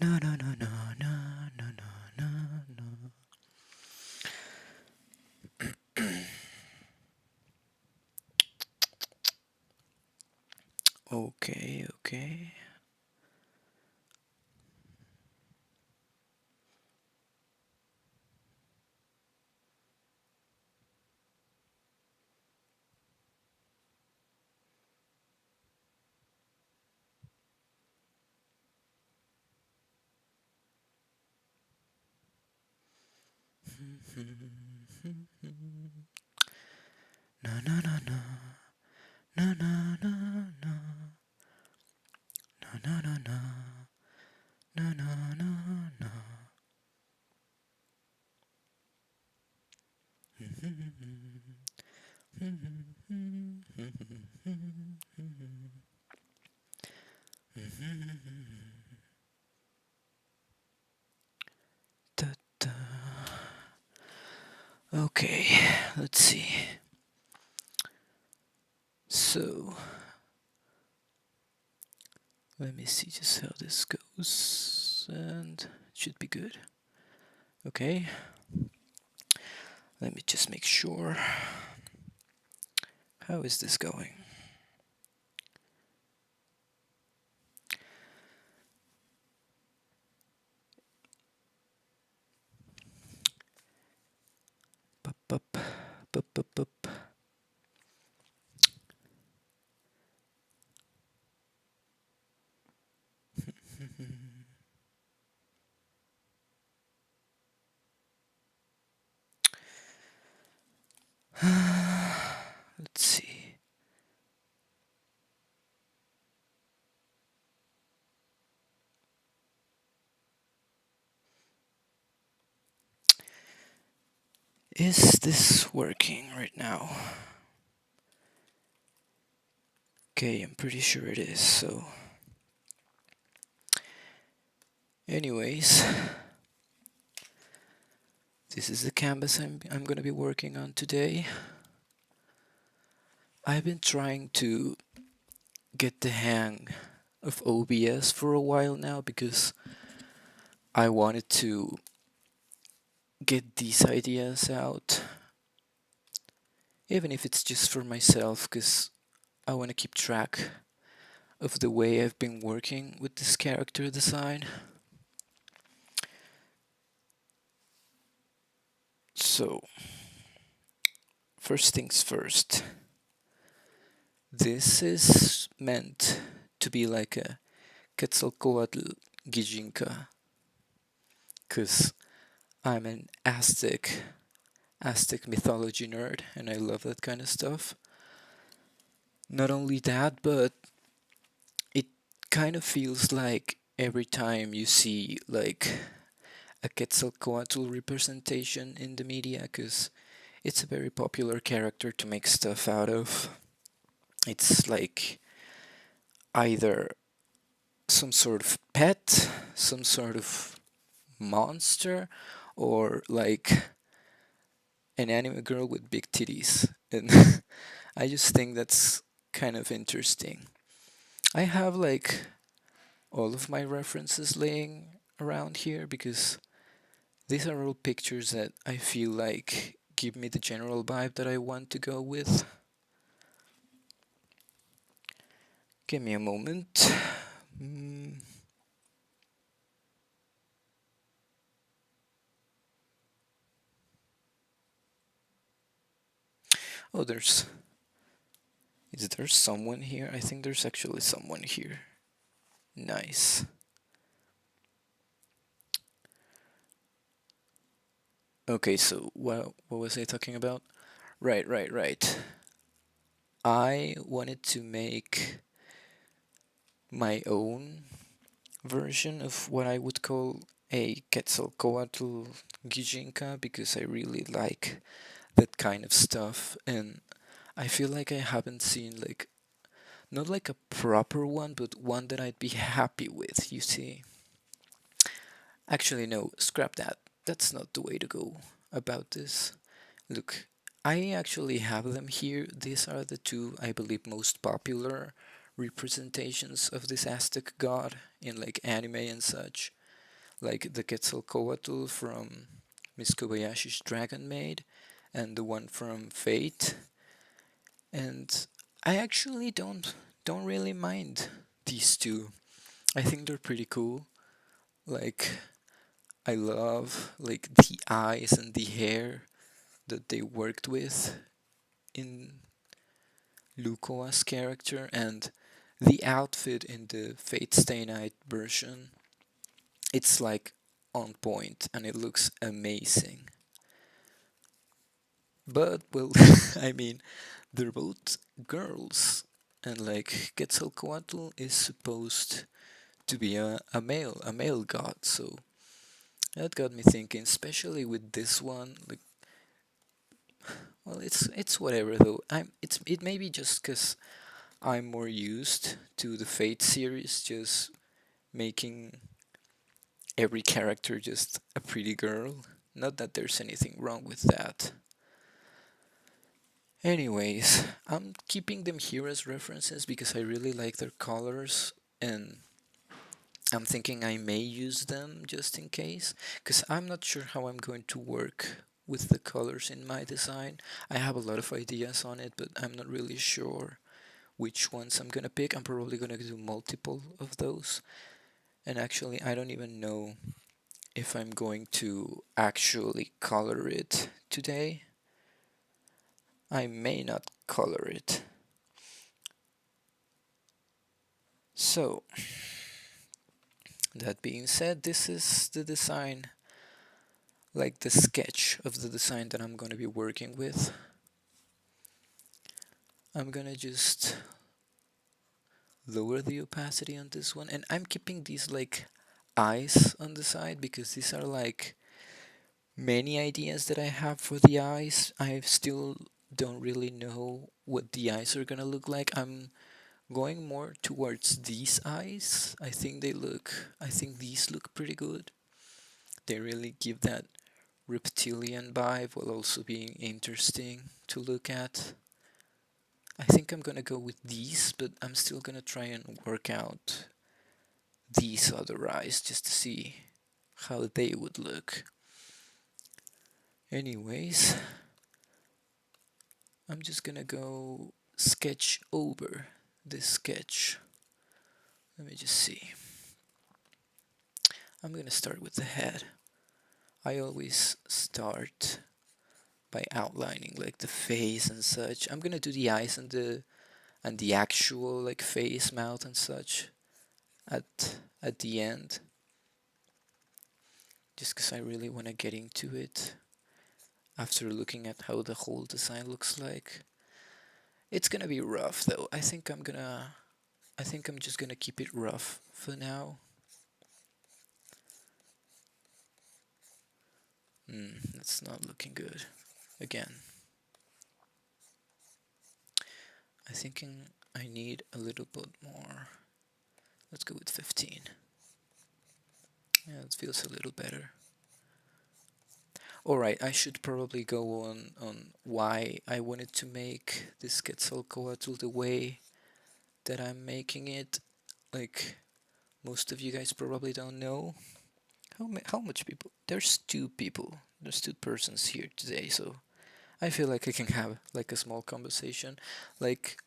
No, no, no, no, no, no, no, no, no. Okay, okay. No, no, no, no, no, no, no, no, no, no, no, no, no, no, no. Da, da. Okay, let's see. So, let me see just how this goes, and it should be good. Okay, let me just make sure. How is this going? Bup, bup, bup, bup, bup. Let's see. Is this working right now? Okay, I'm pretty sure it is, so. Anyways, this is the canvas I'm gonna be working on today. I've been trying to get the hang of OBS for a while now because I wanted to get these ideas out, even if it's just for myself, because I want to keep track of the way I've been working with this character design. So, first things first. This is meant to be like a Quetzalcoatl Gijinka, because I'm an Aztec mythology nerd, and I love that kind of stuff. Not only that, but it kind of feels like every time you see like a Quetzalcoatl representation in the media, because it's a very popular character to make stuff out of. It's like either some sort of pet, some sort of monster, or like an anime girl with big titties. And I just think that's kind of interesting. I have like all of my references laying around here because these are all pictures that I feel like give me the general vibe that I want to go with. Give me a moment. Oh, is there someone here? I think there's actually someone here. Nice. Okay, so what was I talking about? Right. I wanted to make my own version of what I would call a Quetzalcoatl Gijinka because I really like that kind of stuff, and I feel like I haven't seen like not like a proper one, but one that I'd be happy with, you see. Actually, no, scrap that. That's not the way to go about this. Look, I actually have them here. These are the two, I believe, most popular representations of this Aztec god in like anime and such, like the Quetzalcoatl from Miss Kobayashi's Dragon Maid and the one from Fate. And I actually don't really mind these two. I think they're pretty cool. Like I love like the eyes and the hair that they worked with in Lukoa's character, and the outfit in the Fate Stay Night version. It's like on point and it looks amazing. But well, I mean, they're both girls, and like Quetzalcoatl is supposed to be a male god, so that got me thinking, especially with this one. Like, well, it's whatever though. It may be just because I'm more used to the Fate series, just making every character just a pretty girl. Not that there's anything wrong with that. Anyways, I'm keeping them here as references because I really like their colors, and I'm thinking I may use them just in case, because I'm not sure how I'm going to work with the colors in my design. I have a lot of ideas on it, but I'm not really sure which ones I'm gonna pick. I'm probably gonna do multiple of those, and actually, I don't even know if I'm going to actually color it today. I may not color it. So, that being said, this is the design, like the sketch of the design that I'm going to be working with. I'm gonna just lower the opacity on this one, and I'm keeping these like eyes on the side because these are like many ideas that I have for the eyes. I still don't really know what the eyes are gonna look like. I'm going more towards these eyes. I think these look pretty good. They really give that reptilian vibe while also being interesting to look at. I think I'm gonna go with these, but I'm still gonna try and work out these other eyes just to see how they would look. Anyways, I'm just gonna go sketch over this sketch. Let me just see. I'm gonna start with the head. I always start by outlining like the face and such. I'm gonna do the eyes and the actual like face, mouth and such at the end, just because I really want to get into it after looking at how the whole design looks like. It's gonna be rough though. I think I'm just gonna keep it rough for now. That's not looking good. Again, I thinking I need a little bit more. Let's go with 15. Yeah, it feels a little better. Alright, I should probably go on why I wanted to make this Quetzalcoatl the way that I'm making it. Like, most of you guys probably don't know. How much people? There's two people. There's two persons here today, so I feel like I can have like a small conversation. Like,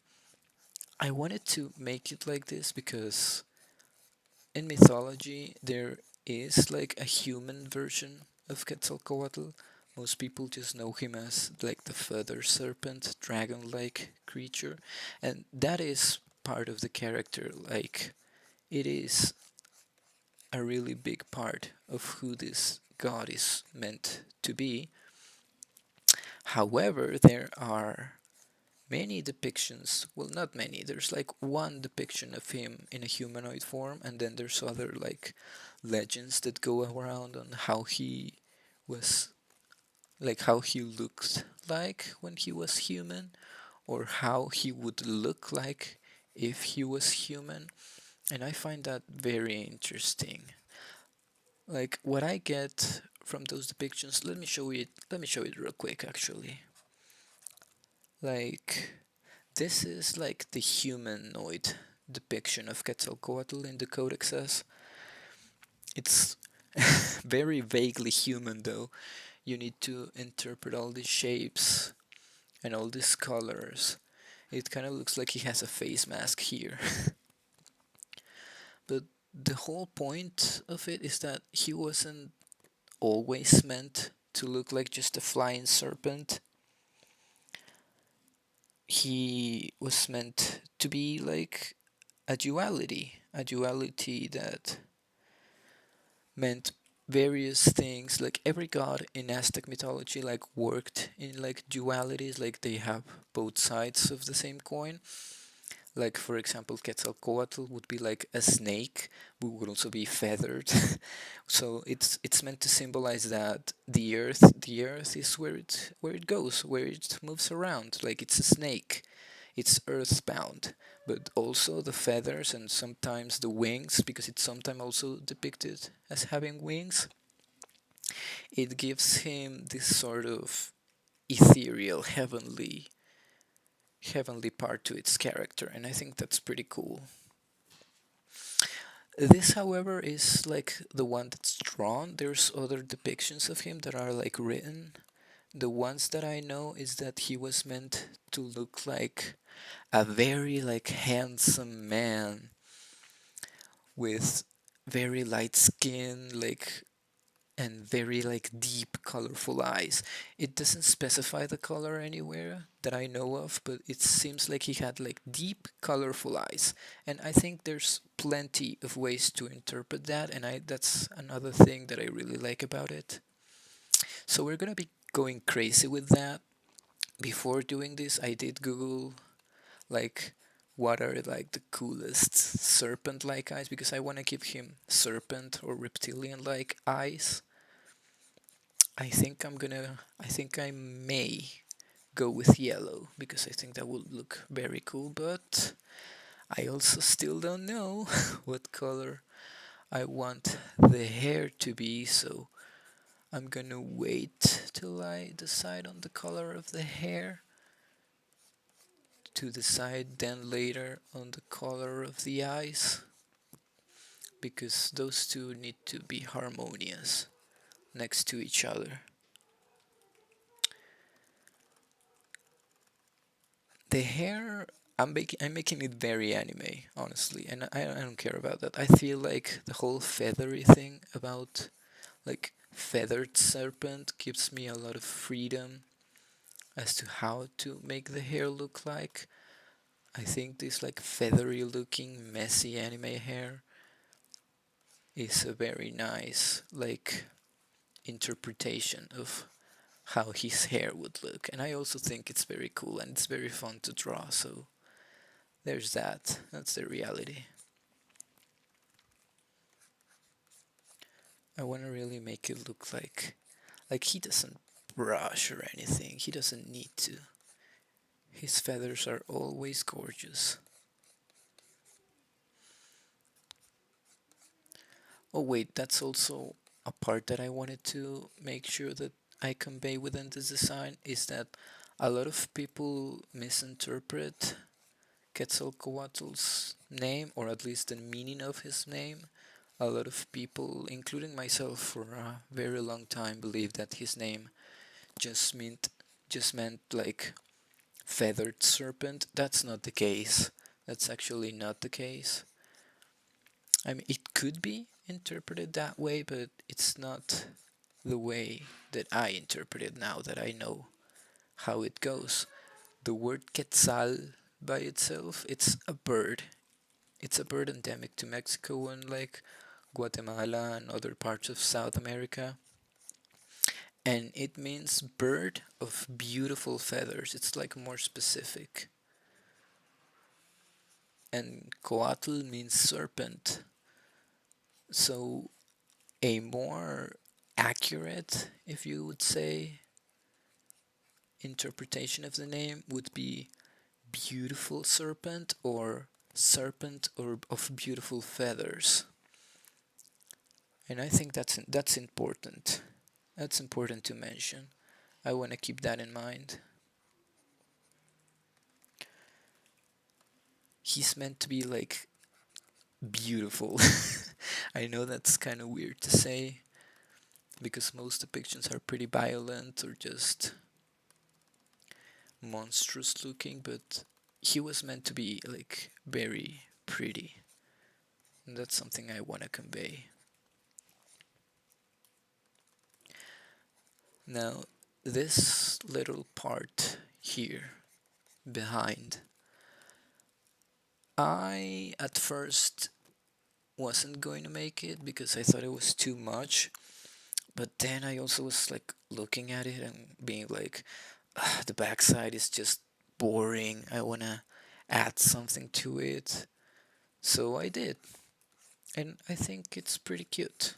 I wanted to make it like this because in mythology there is like a human version of Quetzalcoatl. Most people just know him as like the feather serpent, dragon-like creature, and that is part of the character. Like, it is a really big part of who this god is meant to be. However, there are many depictions. Well, not many. There's like one depiction of him in a humanoid form, and then there's other like legends that go around on how he was, like how he looked like when he was human, or how he would look like if he was human. And I find that very interesting. Like what I get from those depictions, let me show it real quick actually. Like this is like the humanoid depiction of Quetzalcoatl in the codexes. It's very vaguely human though. You need to interpret all these shapes and all these colors. It kind of looks like he has a face mask here. But the whole point of it is that he wasn't always meant to look like just a flying serpent. He was meant to be like a duality that meant various things. Like every god in Aztec mythology like worked in like dualities, like they have both sides of the same coin. Like for example, Quetzalcoatl would be like a snake, but would also be feathered. So it's meant to symbolize that the earth is where it goes, where it moves around. Like it's a snake, it's earthbound. But also the feathers and sometimes the wings, because it's sometimes also depicted as having wings. It gives him this sort of ethereal, heavenly part to its character, and I think that's pretty cool. This, however, is like the one that's drawn. There's other depictions of him that are like written. The ones that I know is that he was meant to look like a very like handsome man with very light skin, like and very like deep colorful eyes. It doesn't specify the color anywhere that I know of, but it seems like he had like deep colorful eyes. And I think there's plenty of ways to interpret that, and I that's another thing that I really like about it. So we're gonna be going crazy with that. Before doing this, I did Google like what are like the coolest serpent like eyes, because I want to give him serpent or reptilian like eyes. I think I may go with yellow because I think that would look very cool, but I also still don't know what color I want the hair to be, so I'm gonna wait till I decide on the color of the hair to decide then later on the color of the eyes, because those two need to be harmonious next to each other. The hair, I'm making it very anime, honestly, and I don't care about that. I feel like the whole feathery thing about like feathered serpent gives me a lot of freedom as to how to make the hair look like. I think this like feathery looking messy anime hair is a very nice like interpretation of how his hair would look, and I also think it's very cool and it's very fun to draw, so there's that. That's the reality. I want to really make it look like he doesn't brush or anything. He doesn't need to. His feathers are always gorgeous. Oh wait, that's also a part that I wanted to make sure that I convey within this design, is that a lot of people misinterpret Quetzalcoatl's name, or at least the meaning of his name. A lot of people, including myself for a very long time, believed that his name just meant just meant like feathered serpent. That's not the case. That's actually not the case. I mean, it could be interpreted that way, but it's not the way that I interpret it now that I know how it goes. The word quetzal by itself, it's a bird. It's a bird endemic to Mexico and like Guatemala and other parts of South America. and it means bird of beautiful feathers. It's like more specific. And coatl means serpent. So a more accurate, if you would say, interpretation of the name would be beautiful serpent or serpent or of beautiful feathers. And I think that's important. That's important to mention. I want to keep that in mind. He's meant to be like beautiful. I know that's kind of weird to say because most depictions are pretty violent or just monstrous looking, but he was meant to be like very pretty. And that's something I want to convey. Now, this little part here behind, I at first wasn't going to make it because I thought it was too much. But then I also was like looking at it and being like, the backside is just boring. I wanna add something to it. So I did. And I think it's pretty cute.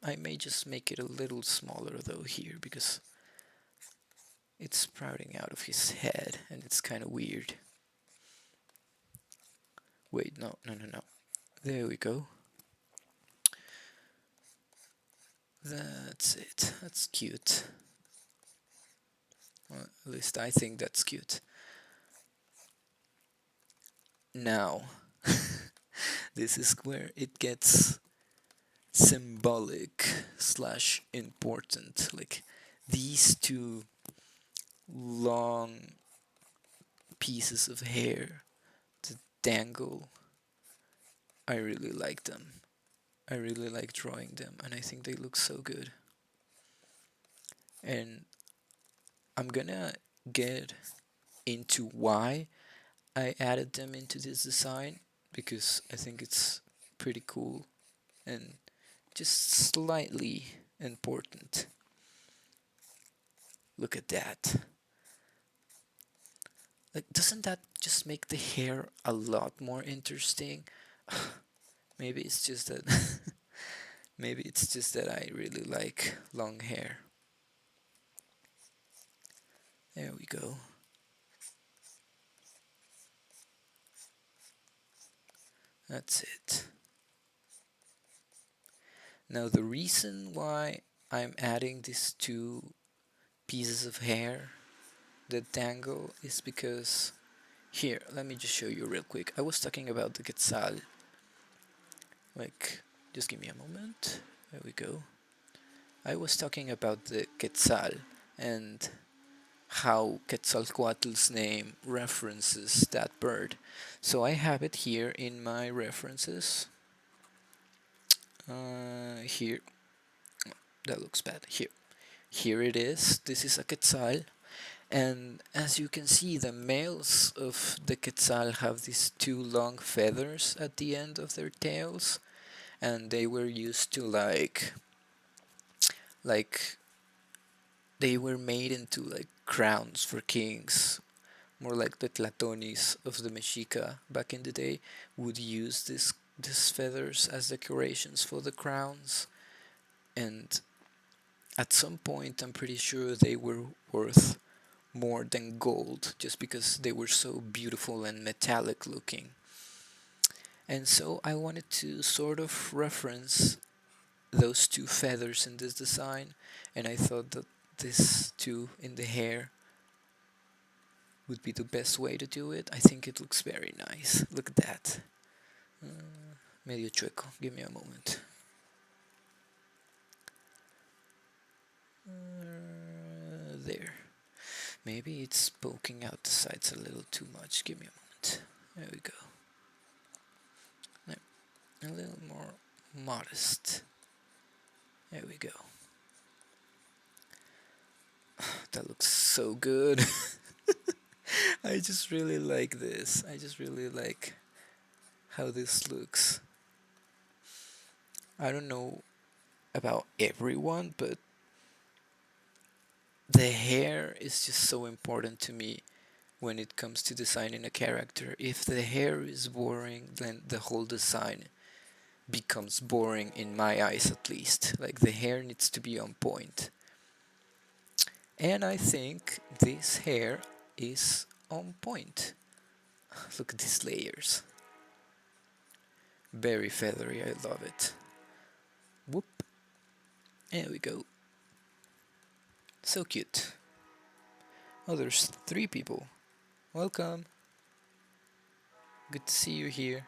I may just make it a little smaller though here because it's sprouting out of his head and it's kind of weird. Wait, no, no, no, no. There we go. That's it. That's cute. Well, at least I think that's cute. Now, this is where it gets symbolic slash important. Like these two long pieces of hair that dangle, I really like them. I really like drawing them, and I think they look so good. And I'm gonna get into why I added them into this design because I think it's pretty cool and just slightly important. Look at that. Like, doesn't that just make the hair a lot more interesting? Maybe it's just that maybe it's just that I really like long hair. There we go. That's it. Now the reason why I'm adding these two pieces of hair that dangle is because here, let me just show you real quick. I was talking about the Quetzal. Like, just give me a moment. There we go. I was talking about the Quetzal and how Quetzalcoatl's name references that bird. So I have it here in my references. Here, that looks bad. Here it is. This is a Quetzal. And as you can see, the males of the Quetzal have these two long feathers at the end of their tails, and they were used to like they were made into like crowns for kings, more like the Tlatonis of the Mexica back in the day would use these feathers as decorations for the crowns, and at some point I'm pretty sure they were worth more than gold just because they were so beautiful and metallic looking. And so I wanted to sort of reference those two feathers in this design, and I thought that this two in the hair would be the best way to do it. I think it looks very nice. Look at that. Medio chueco. Give me a moment. There. Maybe it's poking out the sides a little too much. Give me a moment. There we go. A little more modest. There we go. That looks so good. I just really like this. I just really like how this looks. I don't know about everyone, but the hair is just so important to me when it comes to designing a character. If the hair is boring, then the whole design becomes boring in my eyes at least. Like the hair needs to be on point. And I think this hair is on point. Look at these layers. Very feathery, I love it. Whoop. There we go. So cute. Oh, there's 3 people. Welcome. Good to see you here.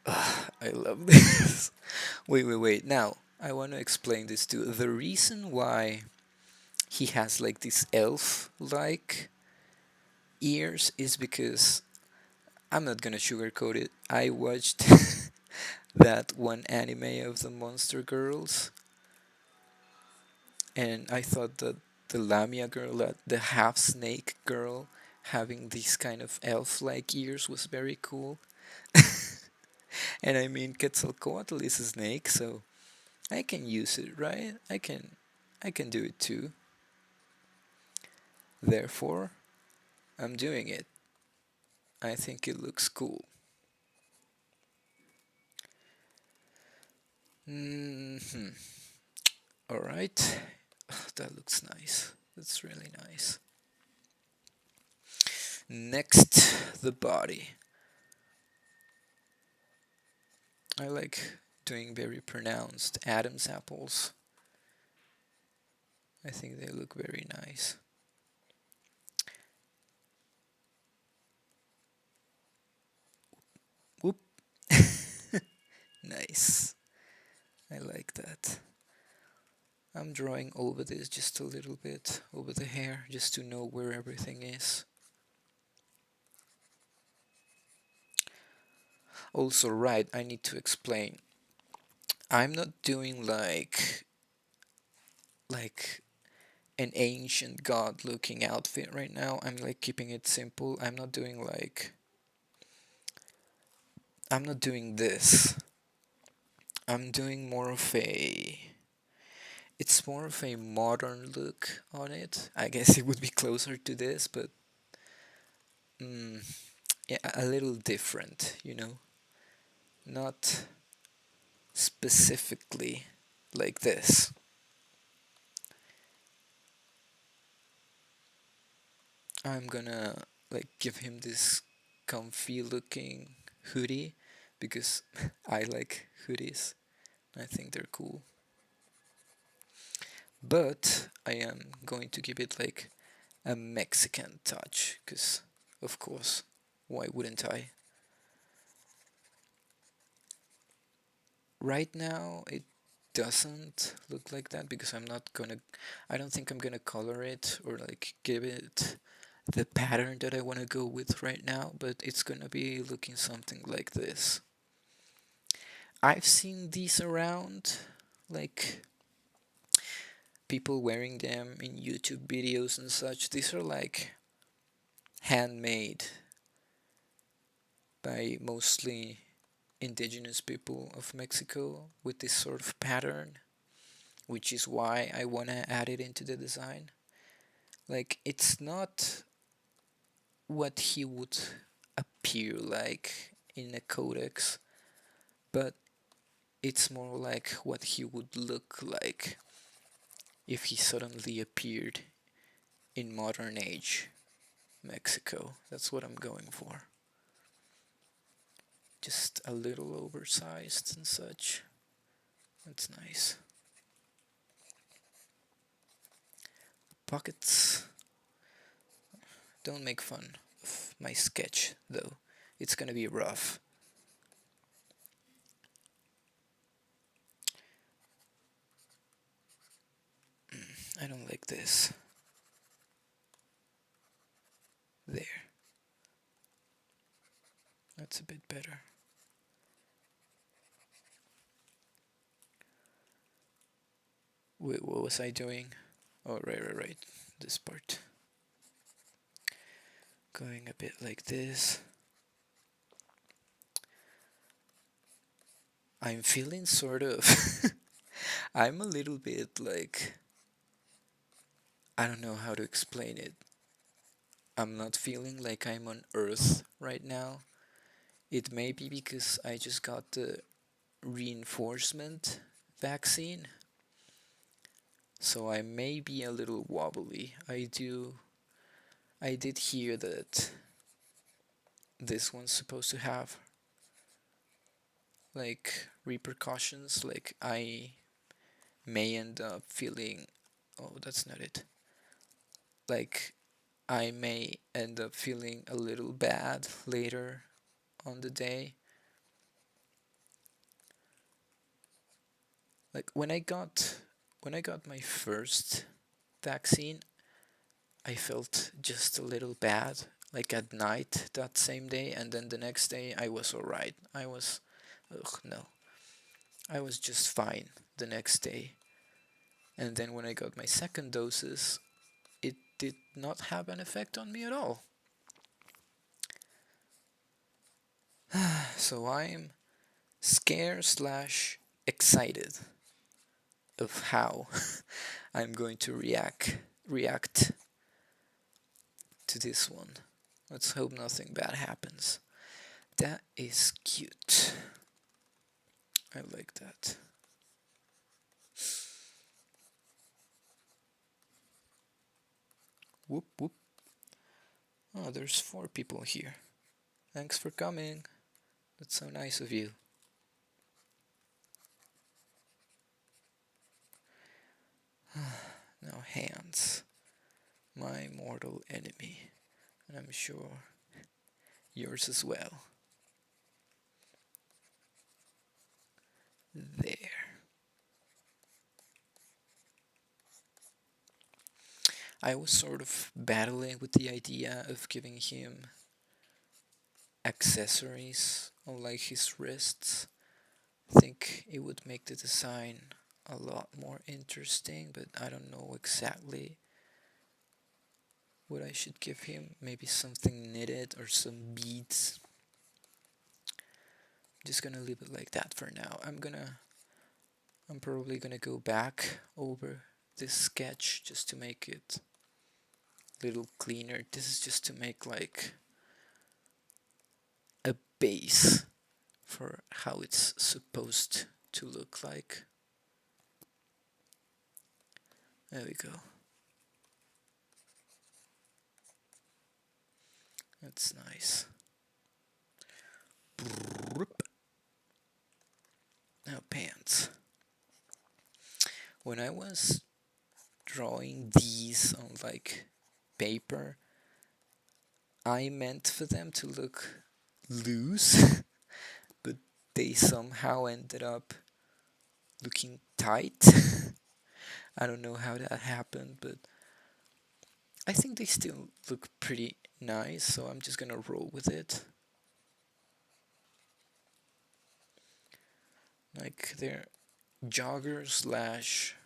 I love this. Wait. Now, I want to explain this too. The reason why he has like this elf-like ears is because I'm not gonna sugarcoat it. I watched that one anime of the monster girls, and I thought that the Lamia girl, the half snake girl, having these kind of elf-like ears was very cool. And I mean, Quetzalcoatl is a snake, so I can use it, right? I can do it too. Therefore, I'm doing it. I think it looks cool. Hmm. All right. That looks nice. That's really nice. Next, the body. I like doing very pronounced Adam's apples. I think they look very nice. Whoop. Nice. I like that. I'm drawing over this just a little bit, over the hair, just to know where everything is. Also, right, I need to explain. I'm not doing like an ancient god looking outfit right now. I'm like keeping it simple. I'm not doing this. I'm doing more of a it's more of a modern look on it. I guess it would be closer to this, but mm, yeah, a little different, not specifically like this. I'm gonna like give him this comfy looking hoodie because I like hoodies. I think they're cool. But I am going to give it like a Mexican touch because, of course, why wouldn't I? Right now, it doesn't look like that because I don't think I'm gonna color it or like give it the pattern that I want to go with right now, but it's gonna be looking something like this. I've seen these around, like people wearing them in YouTube videos and such. These are like handmade by mostly indigenous people of Mexico with this sort of pattern, which is why I want to add it into the design. Like, it's not what he would appear like in a codex, but it's more like what he would look like if he suddenly appeared in modern age Mexico. That's what I'm going for. Just a little oversized and such. That's nice. Pockets. Don't make fun of my sketch, though. It's gonna be rough. I don't like this. There. That's a bit better. Wait, what was I doing? Oh, right. This part. Going a bit like this. I'm feeling sort of I'm a little bit like, I don't know how to explain it. I'm not feeling like I'm on Earth right now. It may be because I just got the reinforcement vaccine, so I may be a little wobbly. I did hear that this one's supposed to have like repercussions, like I may end up feeling, oh, that's not it. Like I may end up feeling a little bad later on the day. Like when I got my first vaccine, I felt just a little bad, like at night that same day, and then the next day I was alright. Ugh, no, I was just fine the next day. And then when I got my second doses, it did not have an effect on me at all. So I'm scared slash excited of how I'm going to react to this one. Let's hope nothing bad happens. That is cute. I like that. Whoop whoop. Oh, there's 4 people here. Thanks for coming. That's so nice of you. Now, hands. My mortal enemy. And I'm sure yours as well. There. I was sort of battling with the idea of giving him accessories on like his wrists. I think it would make the design a lot more interesting, but I don't know exactly what I should give him. Maybe something knitted or some beads. I'm just gonna leave it like that for now. I'm probably gonna go back over this sketch just to make it a little cleaner. This is just to make like a base for how it's supposed to look like. There we go. That's nice. Now pants. When I was drawing these on like paper, I meant for them to look loose, but they somehow ended up looking tight. I don't know how that happened, but I think they still look pretty nice, so I'm just gonna roll with it. Like they're jogger slash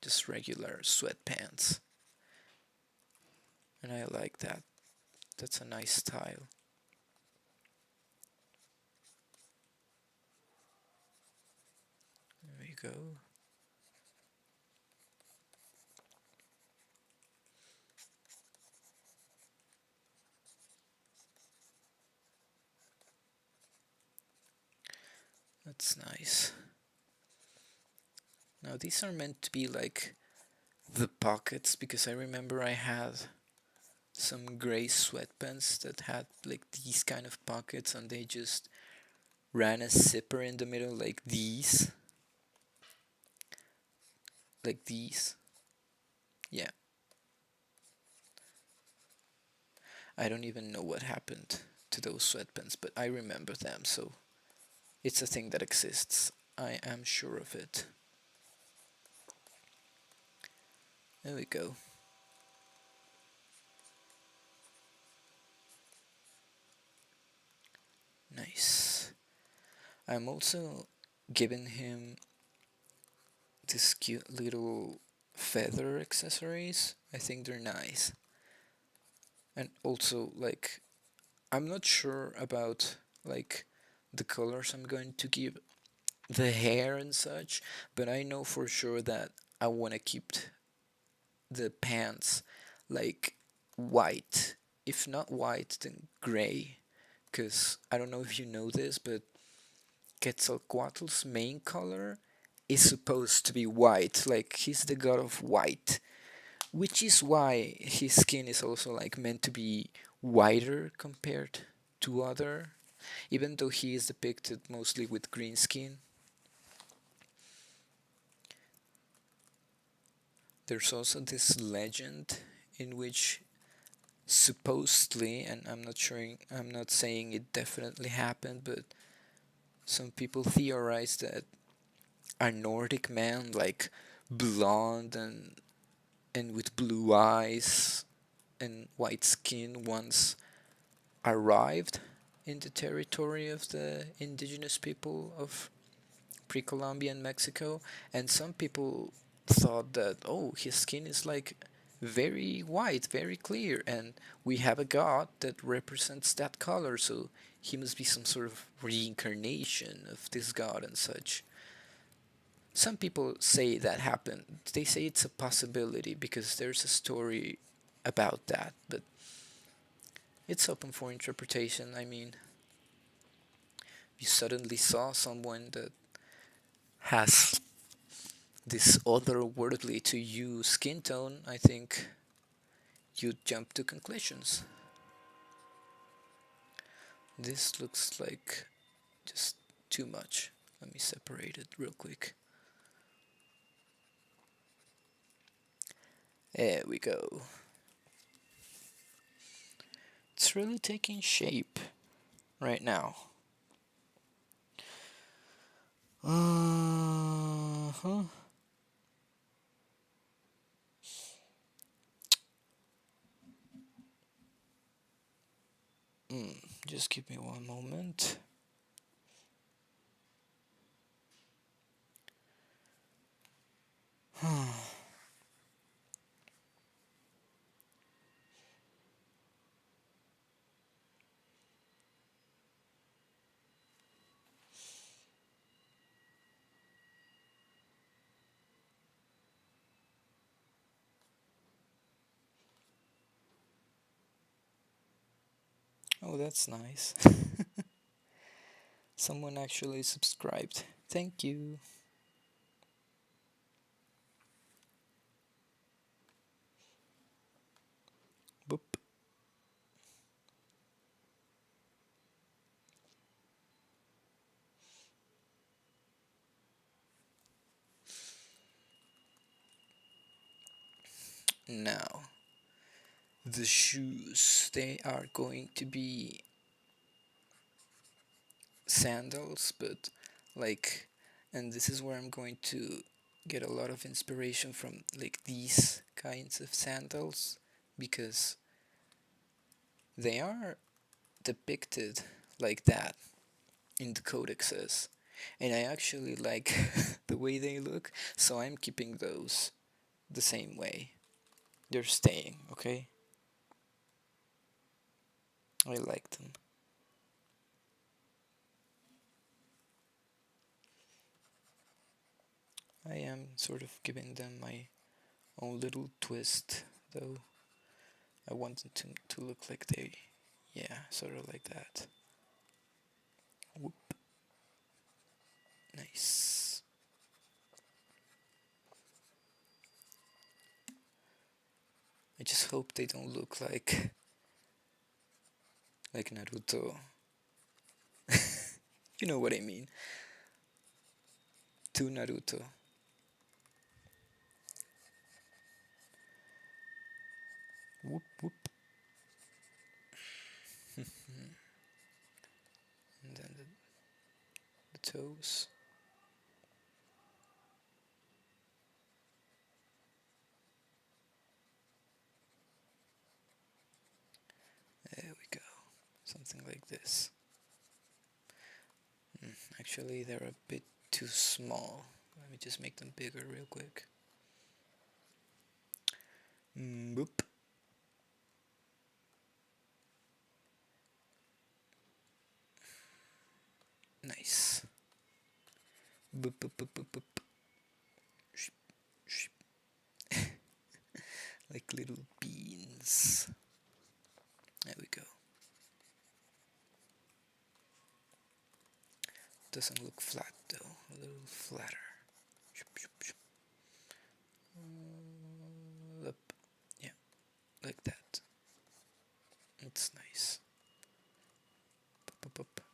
just regular sweatpants. And I like that. That's a nice style. There we go. That's nice. Now these are meant to be like the pockets because I remember I had some gray sweatpants that had like these kind of pockets and they just ran a zipper in the middle like these. Like these. Yeah. I don't even know what happened to those sweatpants, but I remember them, so it's a thing that exists. I am sure of it. There we go. Nice. I'm also giving him these cute little feather accessories. I think they're nice. And also, like, I'm not sure about, like, the colors I'm going to give the hair and such, but I know for sure that I want to keep the pants like white. If not white, then gray. Because I don't know if you know this, but Quetzalcoatl's main color is supposed to be white. Like he's the god of white, which is why his skin is also like meant to be whiter compared to other, even though he is depicted mostly with green skin. There's also this legend in which supposedly, and I'm not saying it definitely happened, but some people theorize that a Nordic man, like blonde and with blue eyes and white skin, once arrived in the territory of the indigenous people of pre-Columbian Mexico, and some people thought that, oh, his skin is like very white, very clear, and we have a god that represents that color, so he must be some sort of reincarnation of this god and such. Some people say that happened. They say it's a possibility because there's a story about that, but it's open for interpretation. I mean, you suddenly saw someone that has this otherworldly to you skin tone, I think you'd jump to conclusions. This looks like just too much. Let me separate it real quick. There we go. It's really taking shape right now. Uh-huh. Just give me one moment. Oh, that's nice. Someone actually subscribed. Thank you. Boop. Now, the shoes, they are going to be sandals, but like, and this is where I'm going to get a lot of inspiration from, like these kinds of sandals, because they are depicted like that in the codexes, and I actually like the way they look, so I'm keeping those the same way. They're staying, okay? I like them. I am sort of giving them my own little twist, though. I want them to look like they, yeah, sort of like that. Whoop, nice. I just hope they don't look like Naruto. You know what I mean. To Naruto. Whoop whoop. And then the toes. There we go. Something like this. Actually, they're a bit too small. Let me just make them bigger real quick. Boop. Nice. Bup, bup, bup, bup, bup. Ship, ship. Like little beans. There we go. Doesn't look flat though, a little flatter. Ship, ship, ship. Up. Yeah, like that. It's nice. Bup, bup, bup.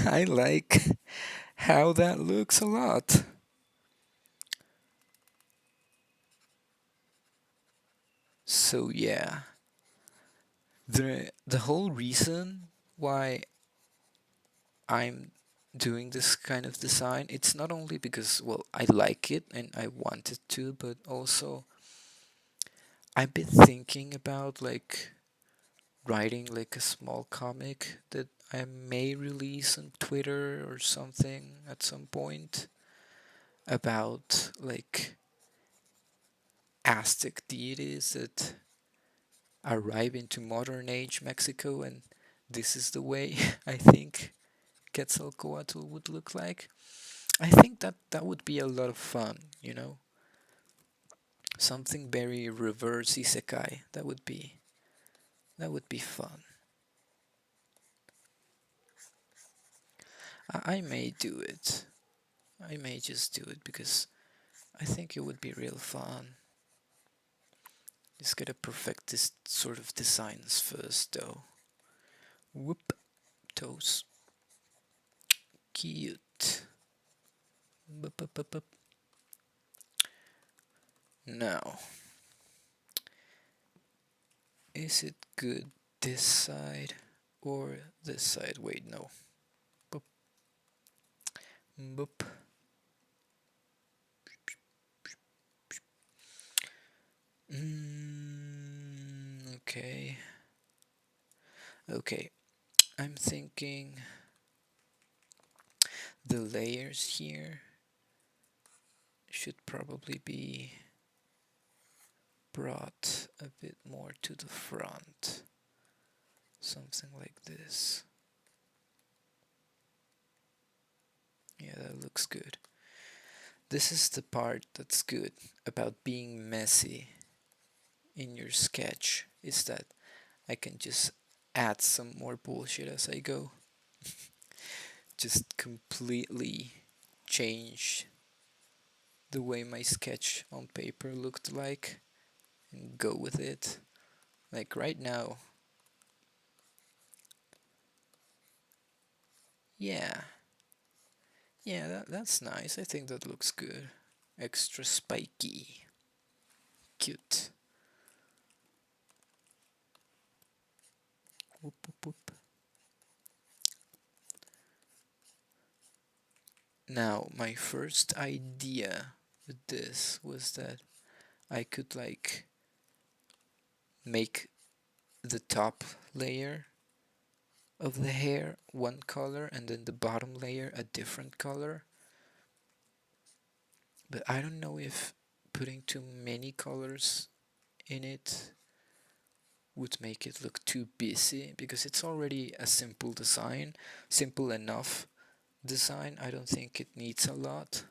I like how that looks a lot. So yeah, the whole reason why I'm doing this kind of design, it's not only because, well, I like it and I wanted to, but also I've been thinking about like writing like a small comic that I may release on Twitter or something at some point about like Aztec deities that arrive into modern age Mexico, and this is the way I think Quetzalcoatl would look like. I think that that would be a lot of fun, you know? Something very reverse isekai. That would be fun. I may do it. I may just do it because I think it would be real fun. Just gotta perfect this sort of designs first though. Whoop, toes. Cute. Bup, bup, bup, bup. Now, is it good this side or this side? Wait, no. Boop, boop. Okay. Okay. I'm thinking the layers here should probably be brought a bit more to the front. Something like this. Yeah, that looks good. This is the part that's good about being messy in your sketch, is that I can just add some more bullshit as I go. Just completely change the way my sketch on paper looked like and go with it. Like right now, yeah, yeah, that's nice. I think that looks good. Extra spiky, cute. Whoop, whoop, whoop. Now, my first idea with this was that I could like make the top layer of the hair one color and then the bottom layer a different color. But I don't know if putting too many colors in it would make it look too busy because it's already a simple design, simple enough design. I don't think it needs a lot.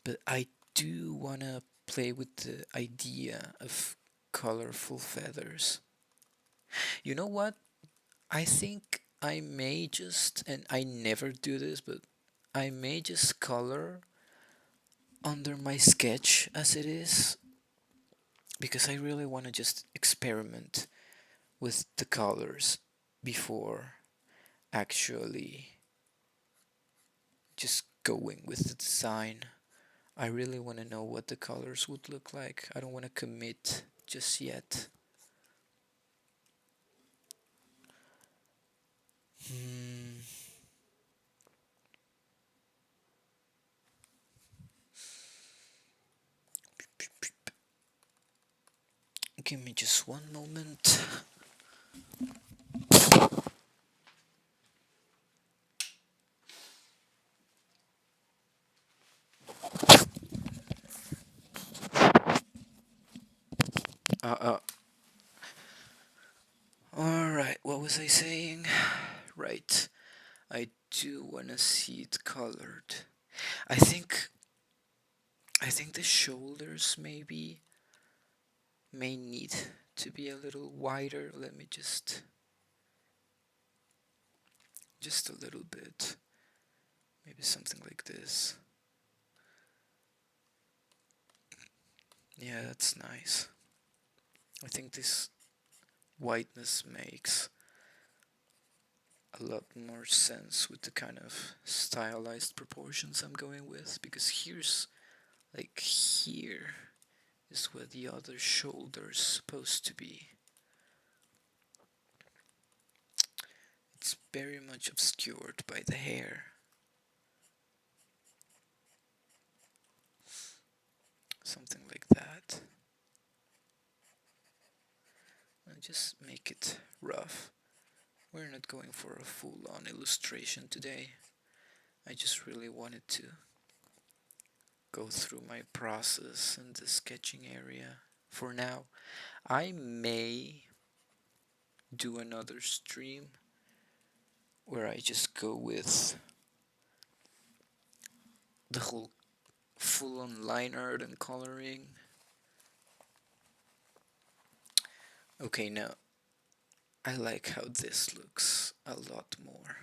But I do wanna play with the idea of colorful feathers. You know what? I think I may just, and I never do this, but I may just color under my sketch as it is because I really want to just experiment with the colors before actually just going with the design. I really want to know what the colors would look like. I don't want to commit just yet. Hmm. Give me just one moment. Uh, uh. Alright, what was I saying? Right. I do wanna see it colored. I think I think the shoulders maybe may need to be a little wider. Let me just a little bit. Maybe something like this. Yeah, that's nice. I think this whiteness makes a lot more sense with the kind of stylized proportions I'm going with, because here is where the other shoulder's supposed to be. It's very much obscured by the hair. Something like that. And just make it rough. We're not going for a full-on illustration today. I just really wanted to go through my process in the sketching area for now. I may do another stream where I just go with the whole full on line art and coloring. Okay, now I like how this looks a lot more.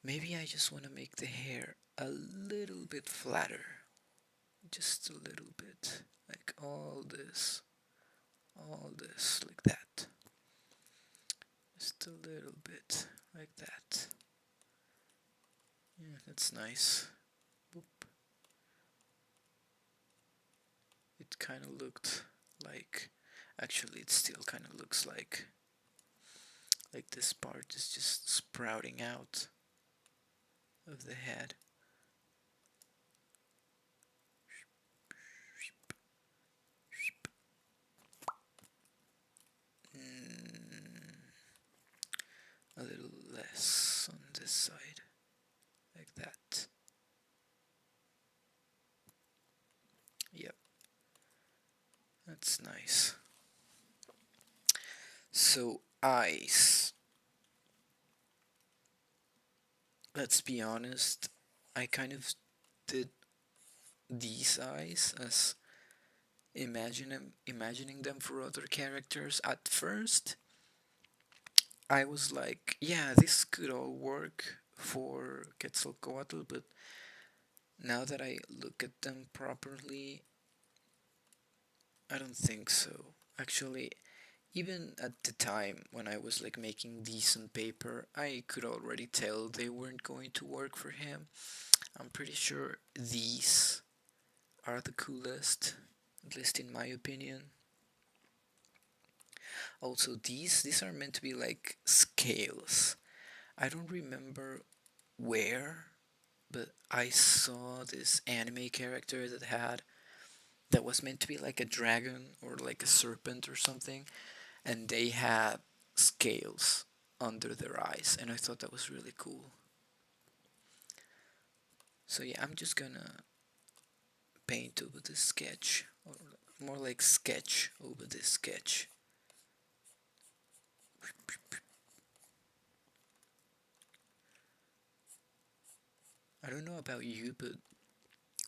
Maybe I just want to make the hair a little bit flatter. Just a little bit. Like all this, like that. Just a little bit, like that. Yeah, that's nice. Boop. It kind of looked like, actually it still kind of looks like this part is just sprouting out of the head. Mm, a little less on this side, like that. Yep, that's nice. So eyes. Let's be honest, I kind of did these eyes as imagining them for other characters. At first, I was like, yeah, this could all work for Quetzalcoatl, but now that I look at them properly, I don't think so. Actually, even at the time when I was like making these on paper, I could already tell they weren't going to work for him. I'm pretty sure these are the coolest, at least in my opinion. Also, these are meant to be like scales. I don't remember where, but I saw this anime character that was meant to be like a dragon or like a serpent or something, and they had scales under their eyes, and I thought that was really cool. So yeah, I'm just gonna paint over this sketch, or more like sketch over this sketch. I don't know about you, but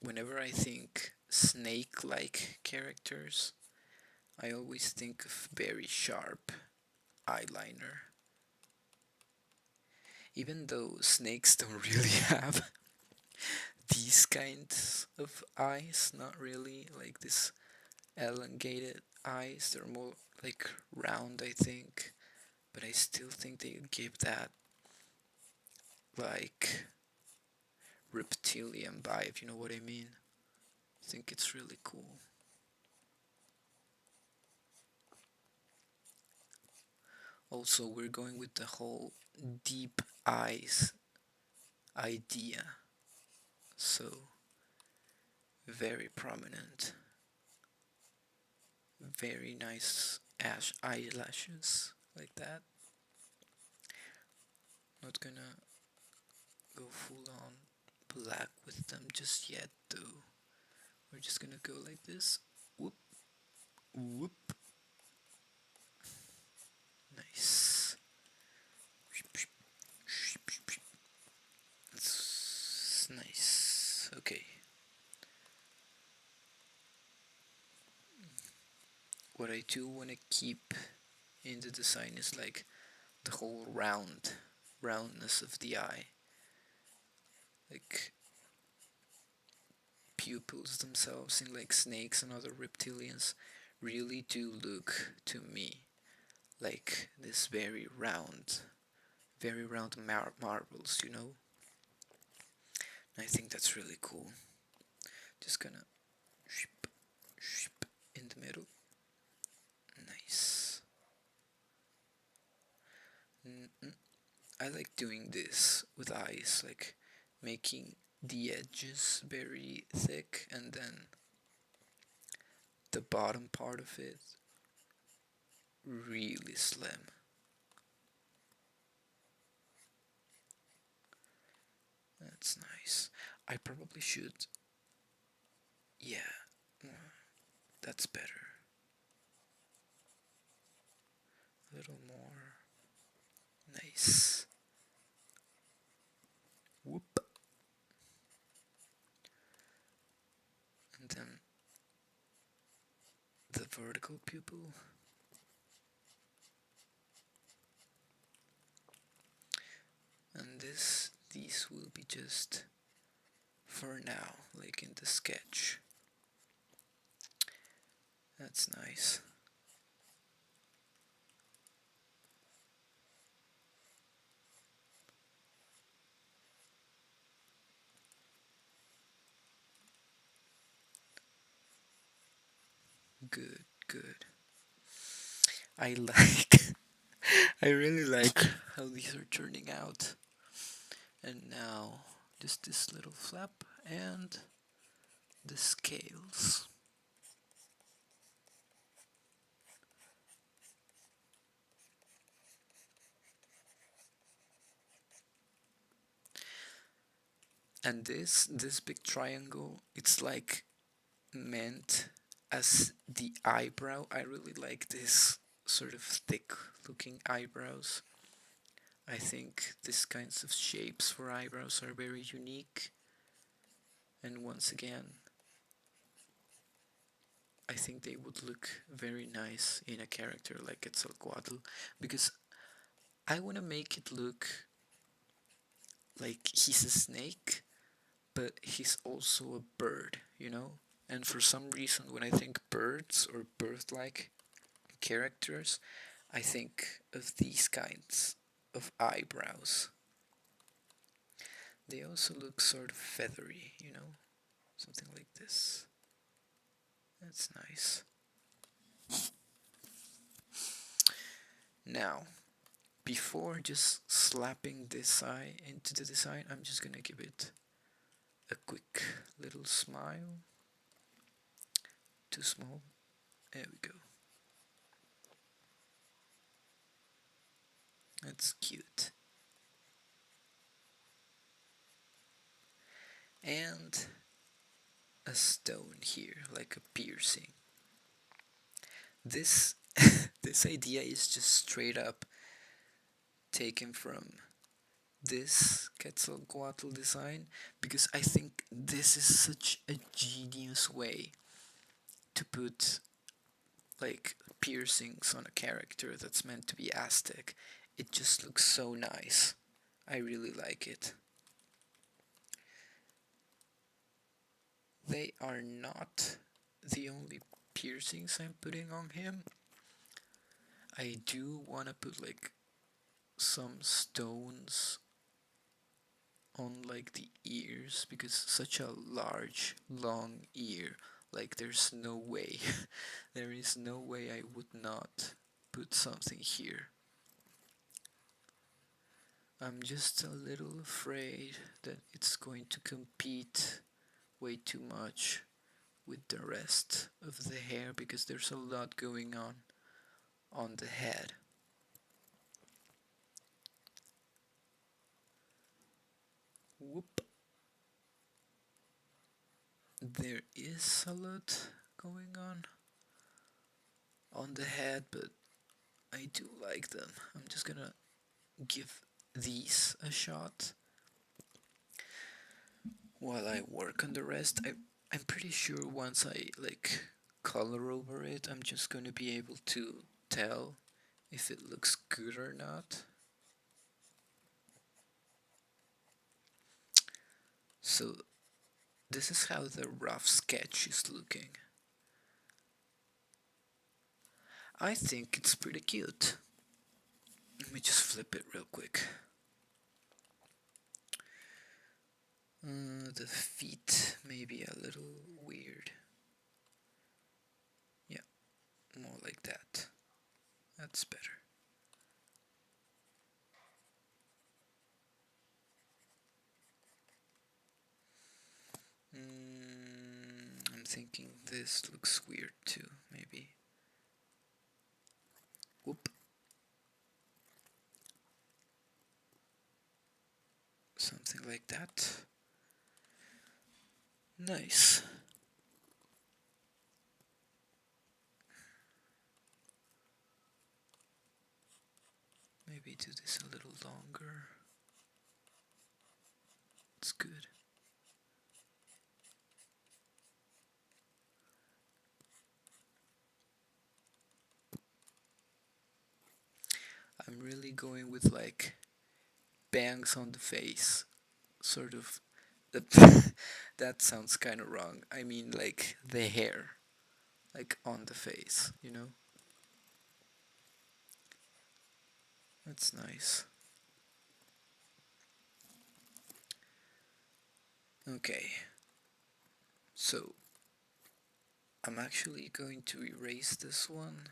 whenever I think snake-like characters, I always think of very sharp eyeliner. Even though snakes don't really have these kinds of eyes, not really like this elongated eyes, they're more like round, I think, but I still think they give that like reptilian vibe, you know what I mean? I think it's really cool. Also, we're going with the whole deep eyes idea, so very prominent, very nice eyelashes like that. Not gonna go full on black with them just yet, though. We're just gonna go like this. Whoop, whoop. Nice. what I do want to keep in the design is like the whole roundness of the eye. Like pupils themselves in like snakes and other reptilians really do look to me like this very round marbles, you know? I think that's really cool. Just gonna ship, ship in the middle. Nice. Mm-mm. I like doing this with eyes, like making the edges very thick and then the bottom part of it really slim. That's nice. I probably should. Yeah, mm, that's better. A little more. Nice. Whoop. And then the vertical pupil. And these will be just for now, like in the sketch. That's nice. Good, good. I like, I really like how these are turning out. And now, just this little flap and the scales. And this big triangle, it's like meant as the eyebrow. I really like this sort of thick looking eyebrows. I think these kinds of shapes for eyebrows are very unique. And once again, I think they would look very nice in a character like Quetzalcoatl because I want to make it look like he's a snake, but he's also a bird, you know? And for some reason, when I think birds or bird like characters, I think of these kinds of eyebrows. They also look sort of feathery, you know? Something like this. That's nice. Now, before just slapping this eye into the design, I'm just gonna give it a quick little smile. Too small. There we go. That's cute. And a stone here, like a piercing. This this idea is just straight up taken from this Quetzalcoatl design because I think this is such a genius way to put like piercings on a character that's meant to be Aztec. It just looks so nice. I really like it. They are not the only piercings I'm putting on him. I do want to put like some stones on like the ears because such a large long ear, like there's no way there is no way I would not put something here. I'm just a little afraid that it's going to compete way too much with the rest of the hair because there's a lot going on the head. Whoop. There is a lot going on the head, but I do like them. I'm just gonna give these a shot while I work on the rest. I'm pretty sure once I like color over it, I'm just gonna be able to tell if it looks good or not. So this is how the rough sketch is looking. I think it's pretty cute. Let me just flip it real quick. The feet may be a little weird. Yeah, more like that. That's better. I'm thinking this looks weird too, maybe. Whoop. Something like that. Nice. Maybe do this a little longer. It's good. I'm really going with like bangs on the face, sort of. That, that sounds kind of wrong. I mean, like the hair, like on the face, you know? That's nice. Okay, so I'm actually going to erase this one.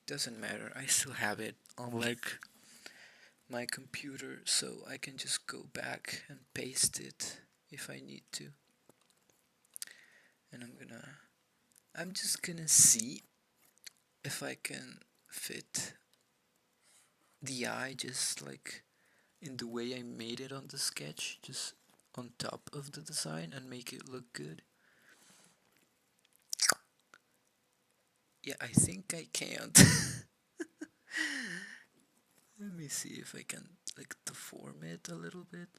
Doesn't matter, I still have it on like my computer, so I can just go back and paste it if I need to. And I'm just gonna see if I can fit the eye just like in the way I made it on the sketch, just on top of the design and make it look good. Yeah, I think I can't. Let me see if I can like deform it a little bit.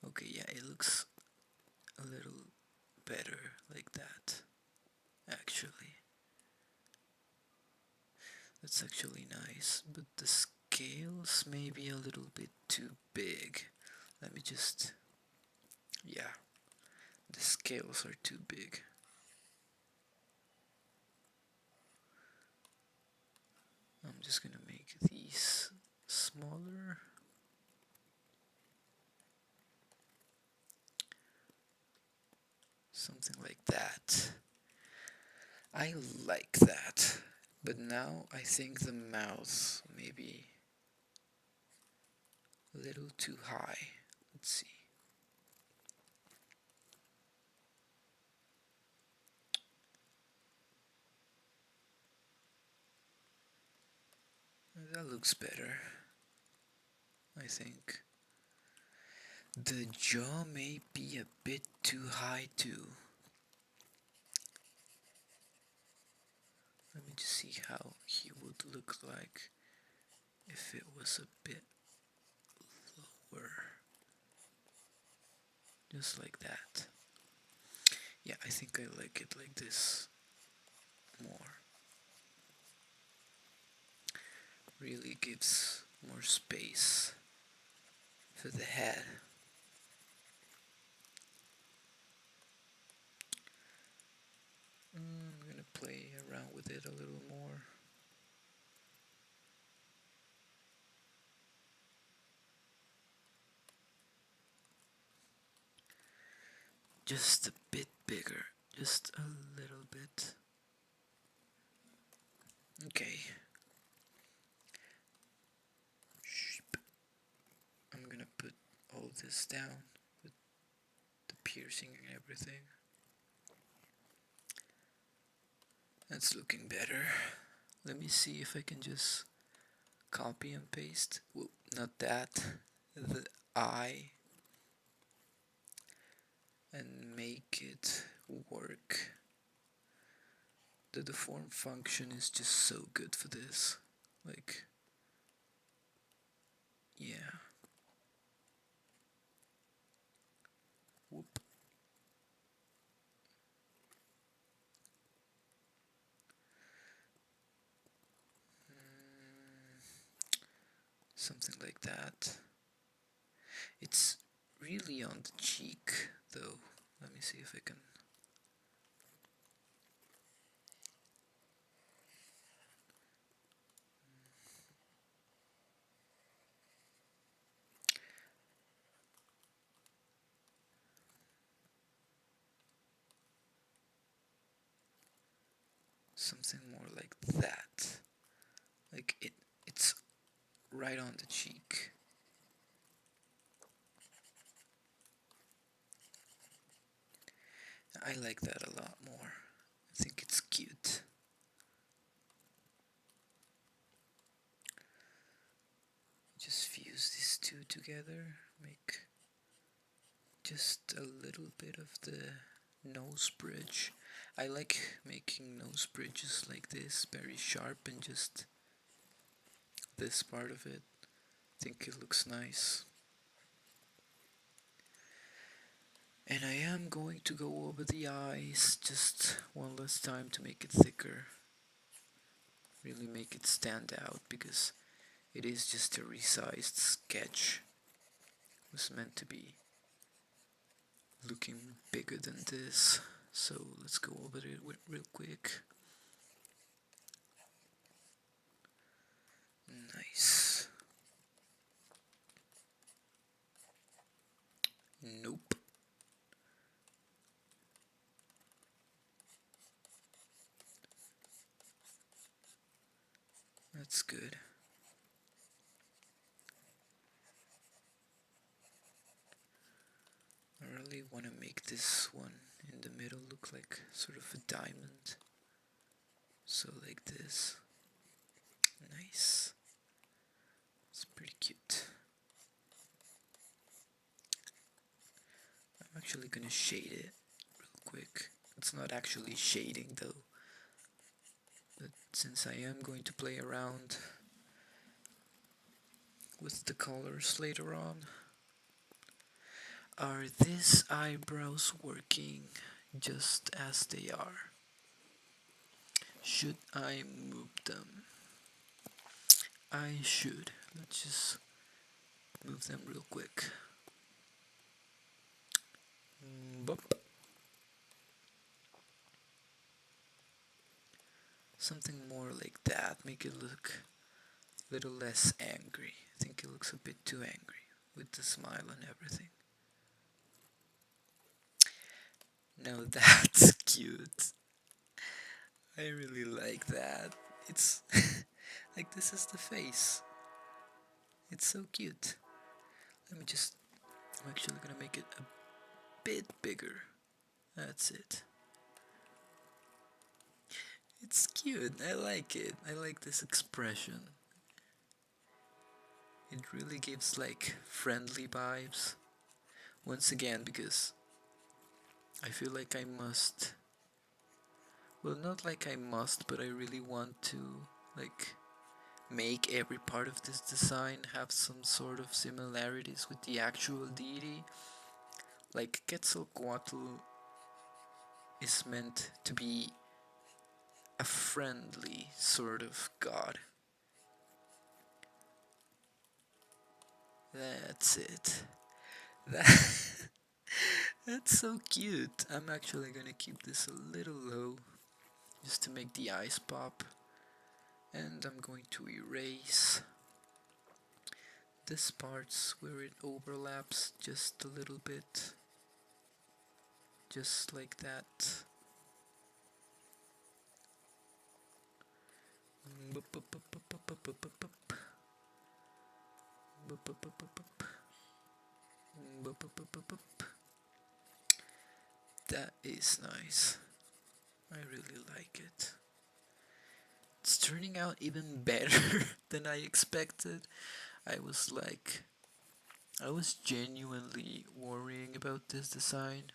Okay, yeah, it looks a little better like that, actually. That's actually nice, but the scales may be a little bit too big. Let me just. Yeah, the scales are too big. I'm just gonna make these smaller. Something like that. I like that. But now I think the mouth may be a little too high. Let's see. That looks better, I think. The jaw may be a bit too high too. Let me just see how he would look like if it was a bit lower. Just like that. Yeah, I think I like it like this more. Really gives more space for the head. I'm gonna play around with it a little more. Just a bit bigger, just a little bit. Okay. I'm gonna put all this down with the piercing and everything. That's looking better. Let me see if I can just copy and paste. Well, not that. The eye. And make it work. The deform function is just so good for this. Like, yeah. Whoop. something like that. It's really on the cheek though. Let me see if I can. Something more like that. Like it's right on the cheek. I like that a lot more. I think it's cute. Just fuse these two together, make just a little bit of the nose bridge. I like making nose bridges like this, very sharp, and just this part of it. I think it looks nice. And I am going to go over the eyes just one last time to make it thicker. Really make it stand out because it is just a resized sketch. It was meant to be looking bigger than this. So let's go over it real quick. Nice. Nope. That's good. I really want to make this one in the middle look like sort of a diamond. So like this. Nice. It's pretty cute. I'm actually gonna shade it real quick. It's not actually shading though. But since I am going to play around with the colors later on, are these eyebrows working just as they are? Should I move them? I should. Let's just move them real quick. Bop. Something more like that. Make it look a little less angry. I think it looks a bit too angry with the smile and everything. Now that's cute. I really like that. It's like this is the face. It's so cute. Let me just. I'm actually gonna make it a bit bigger. That's it. It's cute. I like it. I like this expression. It really gives like friendly vibes. Once again, because I feel like I must. Well, not like I must, but I really want to like make every part of this design have some sort of similarities with the actual deity. Like Quetzalcoatl is meant to be a friendly sort of god. That's it. That That's so cute. I'm actually gonna keep this a little low just to make the eyes pop. And I'm going to erase this parts where it overlaps just a little bit. Just like that. That is nice. I really like it. It's turning out even better than I expected. I was like, I was genuinely worrying about this design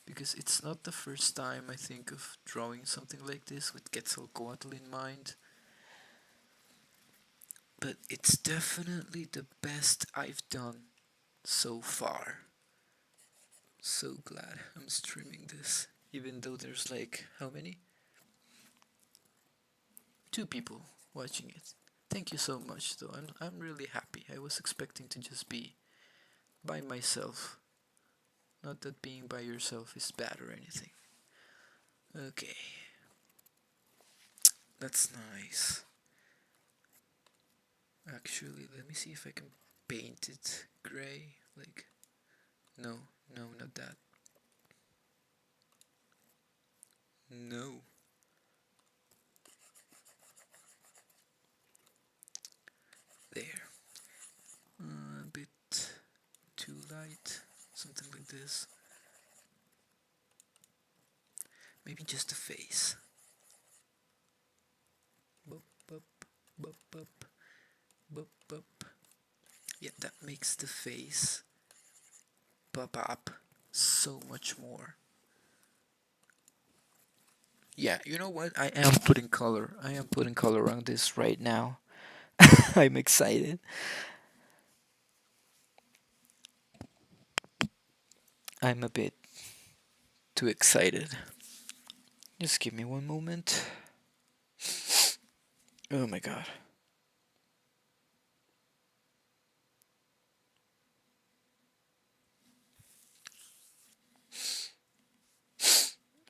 because it's not the first time I think of drawing something like this with Quetzalcoatl in mind. But it's definitely the best I've done so far. So glad I'm streaming this, even though there's like, how many? 2 people watching it. Thank you so much, though. I'm really happy. I was expecting to just be by myself. Not that being by yourself is bad or anything. Okay, that's nice. Actually, let me see if I can paint it gray. Like, no, no, not that. No. There. A bit too light. Something like this. Maybe just the face. Bup, bup, bup, bup, bup, bup. Yeah, that makes the face pop up so much more. Yeah, you know what? I am putting color. I am putting color on this right now. I'm excited. I'm a bit too excited. Just give me one moment. Oh my god.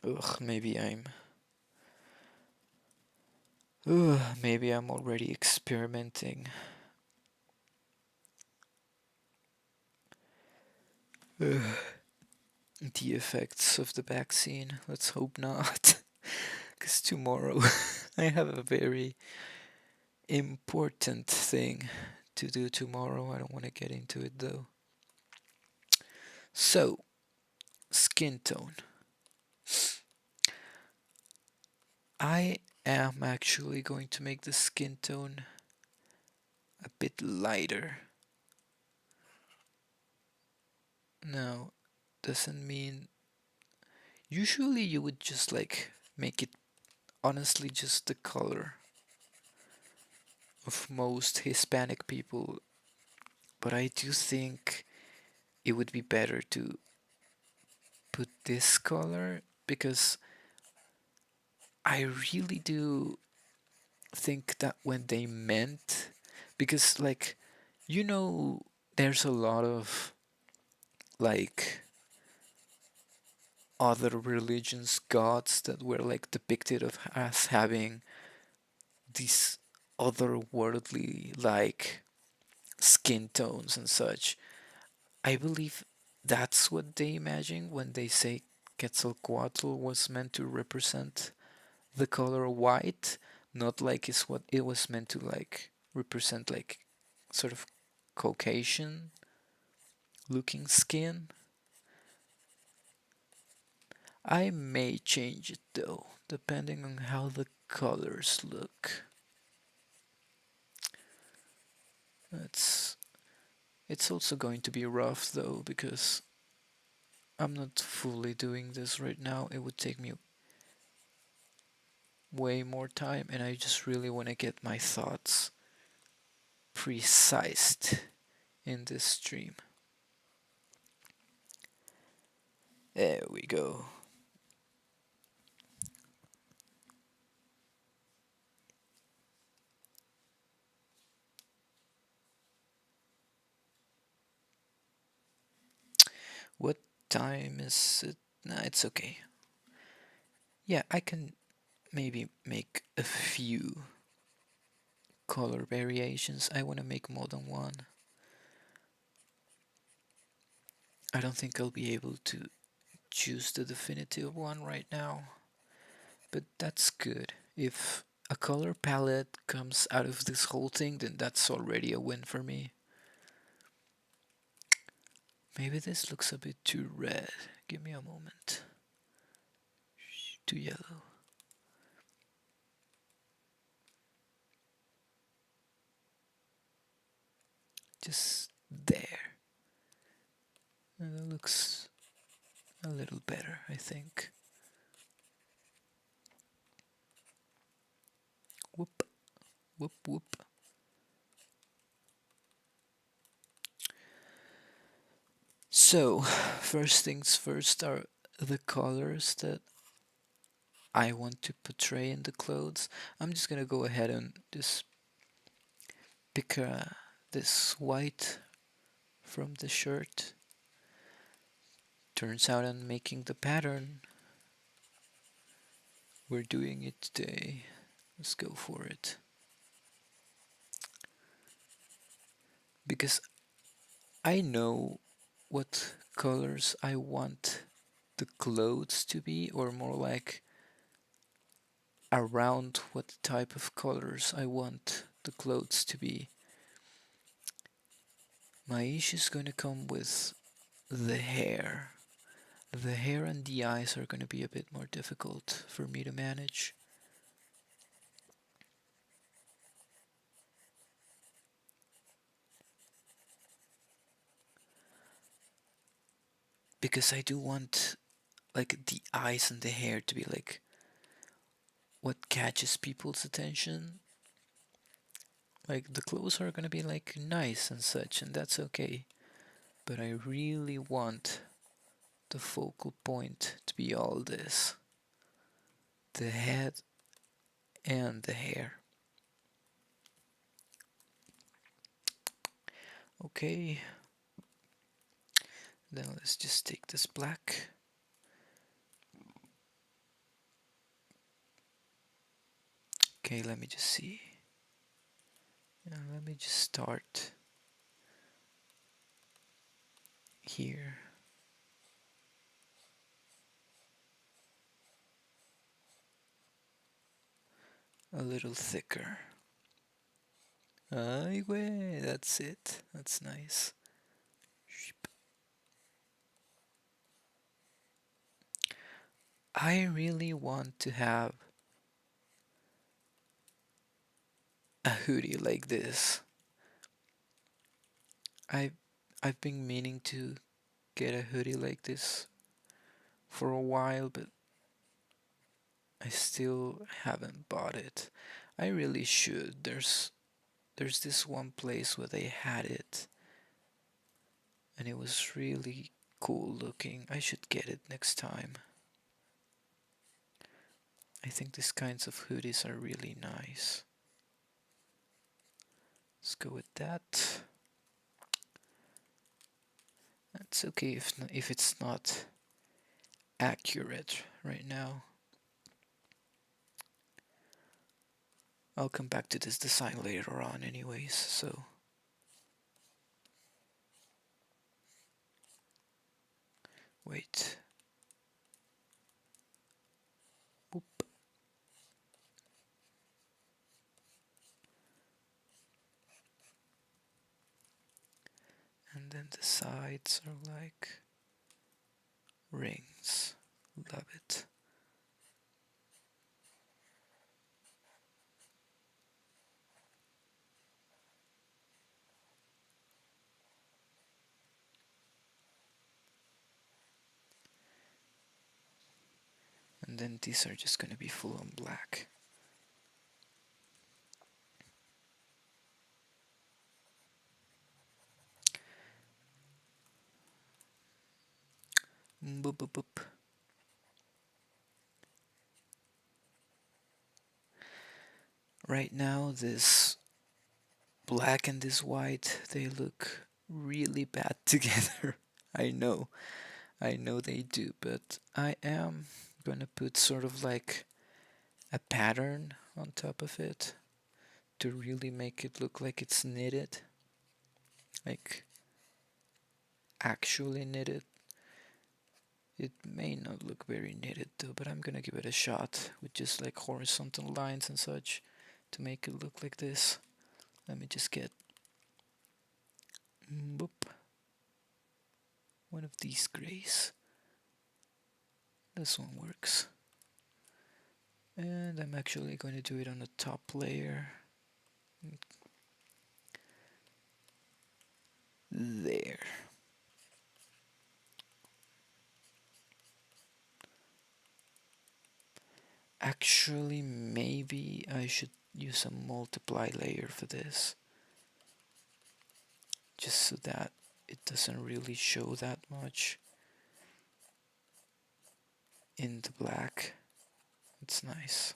Ugh, maybe I'm already experimenting. Ugh, the effects of the vaccine. Let's hope not. Because tomorrow I have a very important thing to do tomorrow. I don't want to get into it though. So, skin tone. I am actually going to make the skin tone a bit lighter. Now, doesn't mean usually you would just like make it honestly just the color of most Hispanic people, but I do think it would be better to put this color because I really do think that when they meant, because like, you know, there's a lot of like other religions gods that were like depicted of as having these otherworldly like skin tones and such. I believe that's what they imagine when they say Quetzalcoatl was meant to represent the color white, not like it's what it was meant to like represent like sort of Caucasian looking skin. I may change it though, depending on how the colors look. It's it's also going to be rough though because I'm not fully doing this right now. It would take me way more time and I just really want to get my thoughts precised in this stream. There we go. What time is it? Nah, it's okay. Yeah, I can maybe make a few color variations. I want to make more than one. I don't think I'll be able to choose the definitive one right now, but that's good. If a color palette comes out of this whole thing, then that's already a win for me. Maybe this looks a bit too red. Give me a moment. Too yellow. Just there. And that looks a little better, I think. Whoop, whoop, whoop. So, first things first are the colors that I want to portray in the clothes. I'm just gonna go ahead and just pick this white from the shirt. Turns out I'm making the pattern. We're doing it today. Let's go for it. Because I know what colors I want the clothes to be, or more like around what type of colors I want the clothes to be. My issue is going to come with the hair. The hair and the eyes are going to be a bit more difficult for me to manage. Because I do want like the eyes and the hair to be like what catches people's attention. Like the clothes are gonna be like nice and such, and that's okay. But I really want the focal point to be all this, the head and the hair. Okay, then let's just take this black. Okay, let me just see. Let me just start here. A little thicker. Ay, way, that's it. That's nice. I really want to have a hoodie like this. I I've been meaning to get a hoodie like this for a while, but I still haven't bought it. I really should. There's this one place where they had it and it was really cool looking. I should get it next time. I think these kinds of hoodies are really nice. Let's go with that. That's okay if it's not accurate right now. I'll come back to this design later on anyways, so wait. Whoop. And then the sides are like rings. Love it. And then these are just gonna be full on black. Boop boop boop. Right now, this black and this white, they look really bad together. I know they do, but I am gonna put sort of like a pattern on top of it to really make it look like it's knitted, like actually knitted. It may not look very knitted though, but I'm gonna give it a shot with just like horizontal lines and such to make it look like this. Let me just get boop, one of these grays. This one works. And I'm actually going to do it on the top layer. There. Actually, maybe I should use a multiply layer for this. Just so that it doesn't really show that much in the black. It's nice.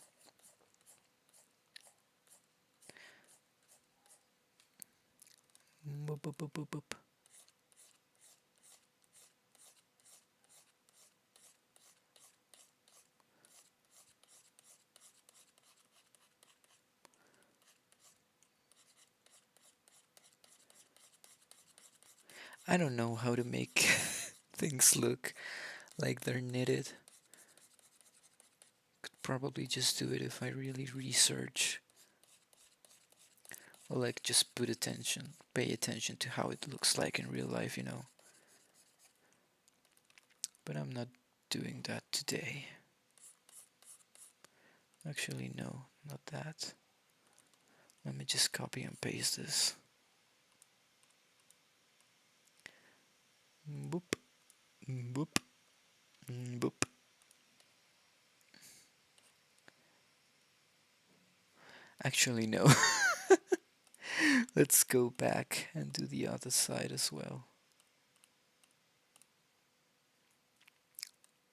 Boop, boop, boop, boop, boop. I don't know how to make things look like they're knitted. Could probably just do it if I really research, or like just pay attention to how it looks like in real life. But I'm not doing that today. Actually, no, not that. Let me just copy and paste this. Boop, boop, boop. Actually, no. Let's go back and do the other side as well.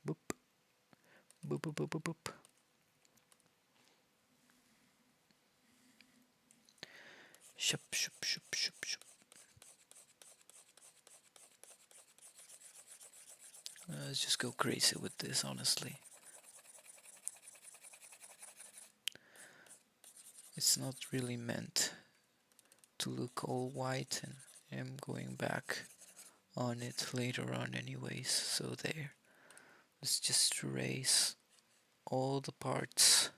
Boop, boop, boop, boop, boop, boop. Shup, shup, shup, shup, shup. Let's just go crazy with this, honestly. It's not really meant to look all white, and I'm going back on it later on anyways, so there. Let's just erase all the parts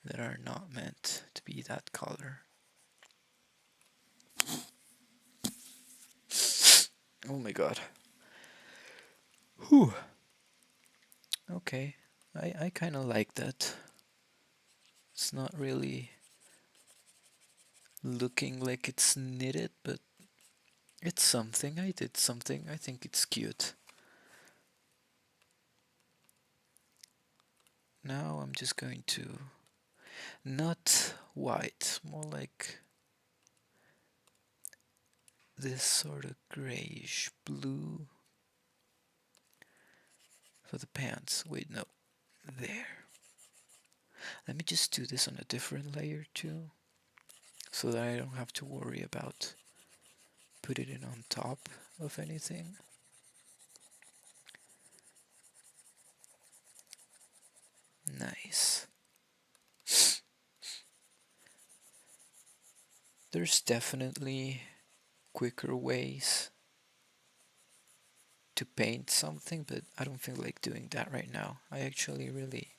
that are not meant to be that color. Oh my god. Whew. Okay, I kind of like that. It's not really looking like it's knitted, but it's something. I did something. I think it's cute. Now I'm just going to, not white, more like this sort of grayish blue for the pants. Wait, no, there. Let me just do this on a different layer too, so that I don't have to worry about putting it on top of anything. Nice. There's definitely quicker ways to paint something, but I don't feel like doing that right now. I actually really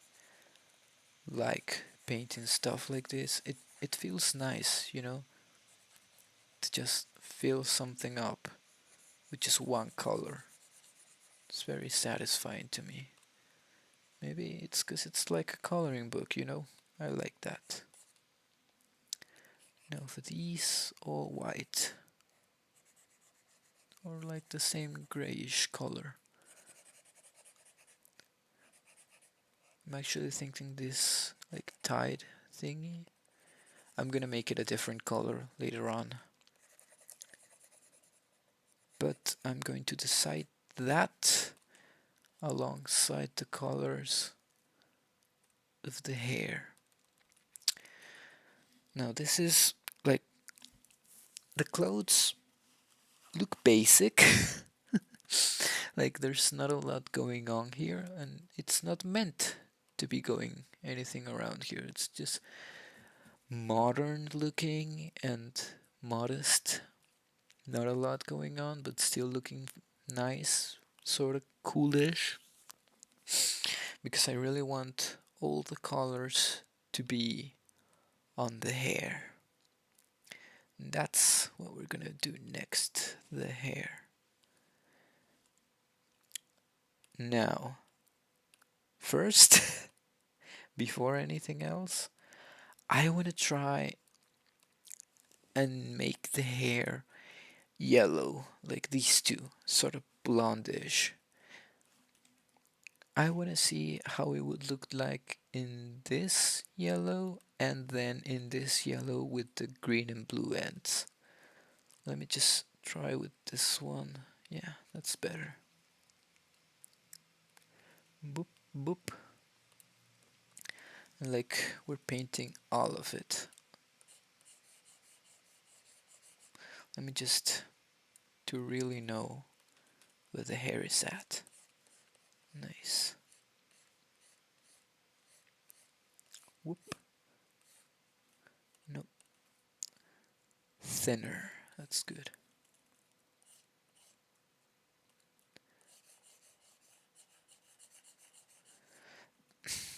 like painting stuff like this. It feels nice, to just fill something up with just one color. It's very satisfying to me. Maybe it's because it's like a coloring book. I like that. Now for these, all white. Or like the same grayish color. I'm actually thinking this like tide thingy. I'm gonna make it a different color later on. But I'm going to decide that alongside the colors of the hair. Now this is like, the clothes look basic. Like there's not a lot going on here, and it's not meant to be going anything around here. It's just modern looking and modest. Not a lot going on, but still looking nice, sort of coolish. Because I really want all the colors to be on the hair. That's what we're gonna do next, the hair. Now, first, before anything else, I want to try and make the hair yellow, like these two, sort of blondish. I want to see how it would look like in this yellow and then in this yellow with the green and blue ends. Let me just try with this one. Yeah, that's better. Boop, boop. Like we're painting all of it. Let me just to really know where the hair is at. Nice. Whoop. Nope. Thinner. That's good.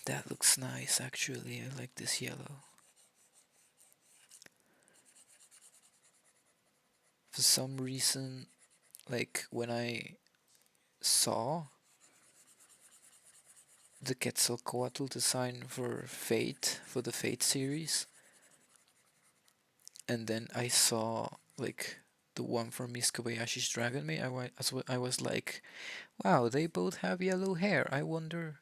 That looks nice actually. I like this yellow. For some reason, like when I saw the Quetzalcoatl design for Fate, for the Fate series, and then I saw like the one from Miss Kobayashi's Dragon Maid, I was like, wow, they both have yellow hair. I wonder,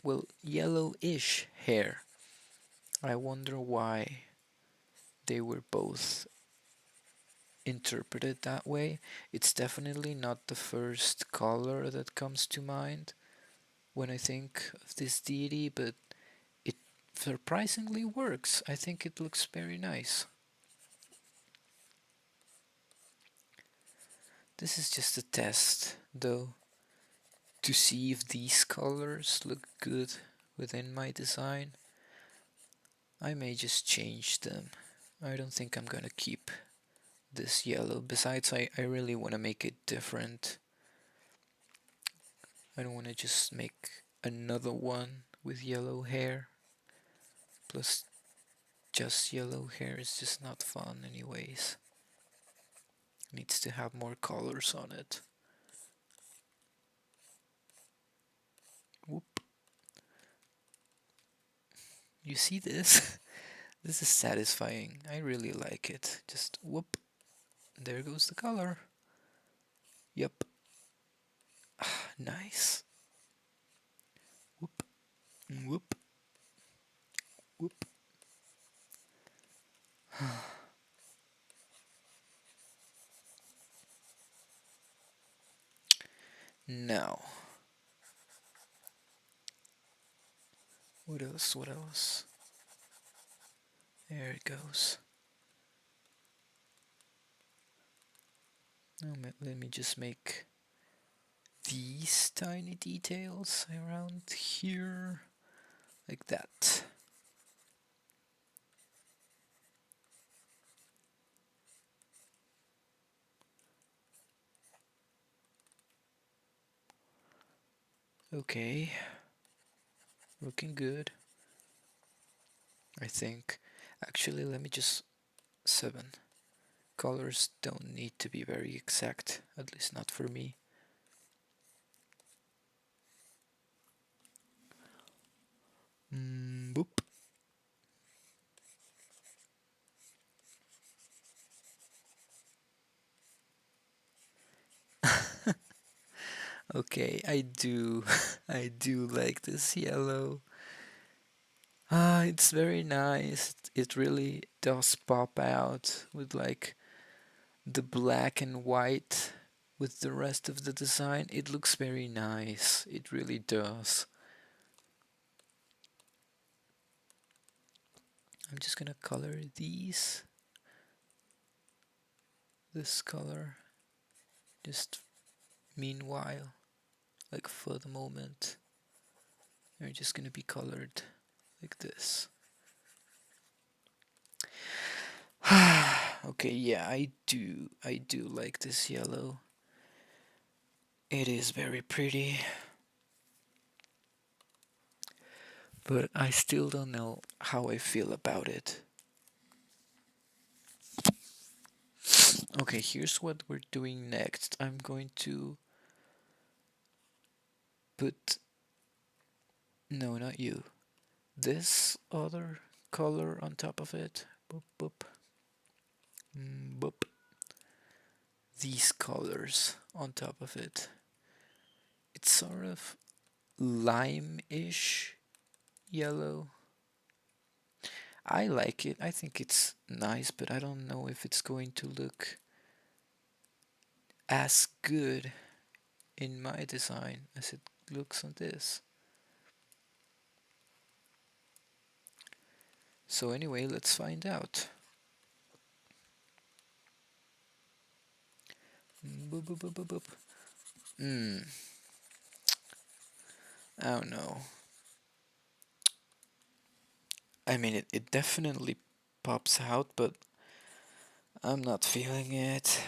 well, yellowish hair. I wonder why they were both interpreted that way. It's definitely not the first color that comes to mind when I think of this deity, but it surprisingly works. I think it looks very nice. This is just a test, though, to see if these colors look good within my design. I may just change them. I don't think I'm gonna keep this yellow. Besides, I really want to make it different. I don't want to just make another one with yellow hair. Plus, just yellow hair is just not fun, anyways. Needs to have more colors on it. Whoop. You see this? This is satisfying. I really like it. Just whoop. There goes the color. Yep. Ah, nice. Whoop. Whoop. Whoop. Now, what else? What else? There it goes. Now, let me just make these tiny details around here, like that. Okay, looking good. I think. Actually, let me just 7. Colors don't need to be very exact, at least not for me. Boop. Okay, I do, I do like this yellow. Ah, it's very nice. It really does pop out with like the black and white with the rest of the design. It looks very nice. It really does. I'm just gonna color these. This color. Just meanwhile, like for the moment, they're just gonna be colored like this. Okay, yeah, I do like this yellow. It is very pretty, but I still don't know how I feel about it. Okay, here's what we're doing next. I'm going to put, no, not you, this other color on top of it. Boop, boop, boop. These colors on top of it. It's sort of lime-ish yellow. I like it. I think it's nice, but I don't know if it's going to look as good in my design as it looks on this. So anyway, let's find out. Boop, boop, boop, boop, boop. Hmm. I don't know. I mean, it definitely pops out, but I'm not feeling it.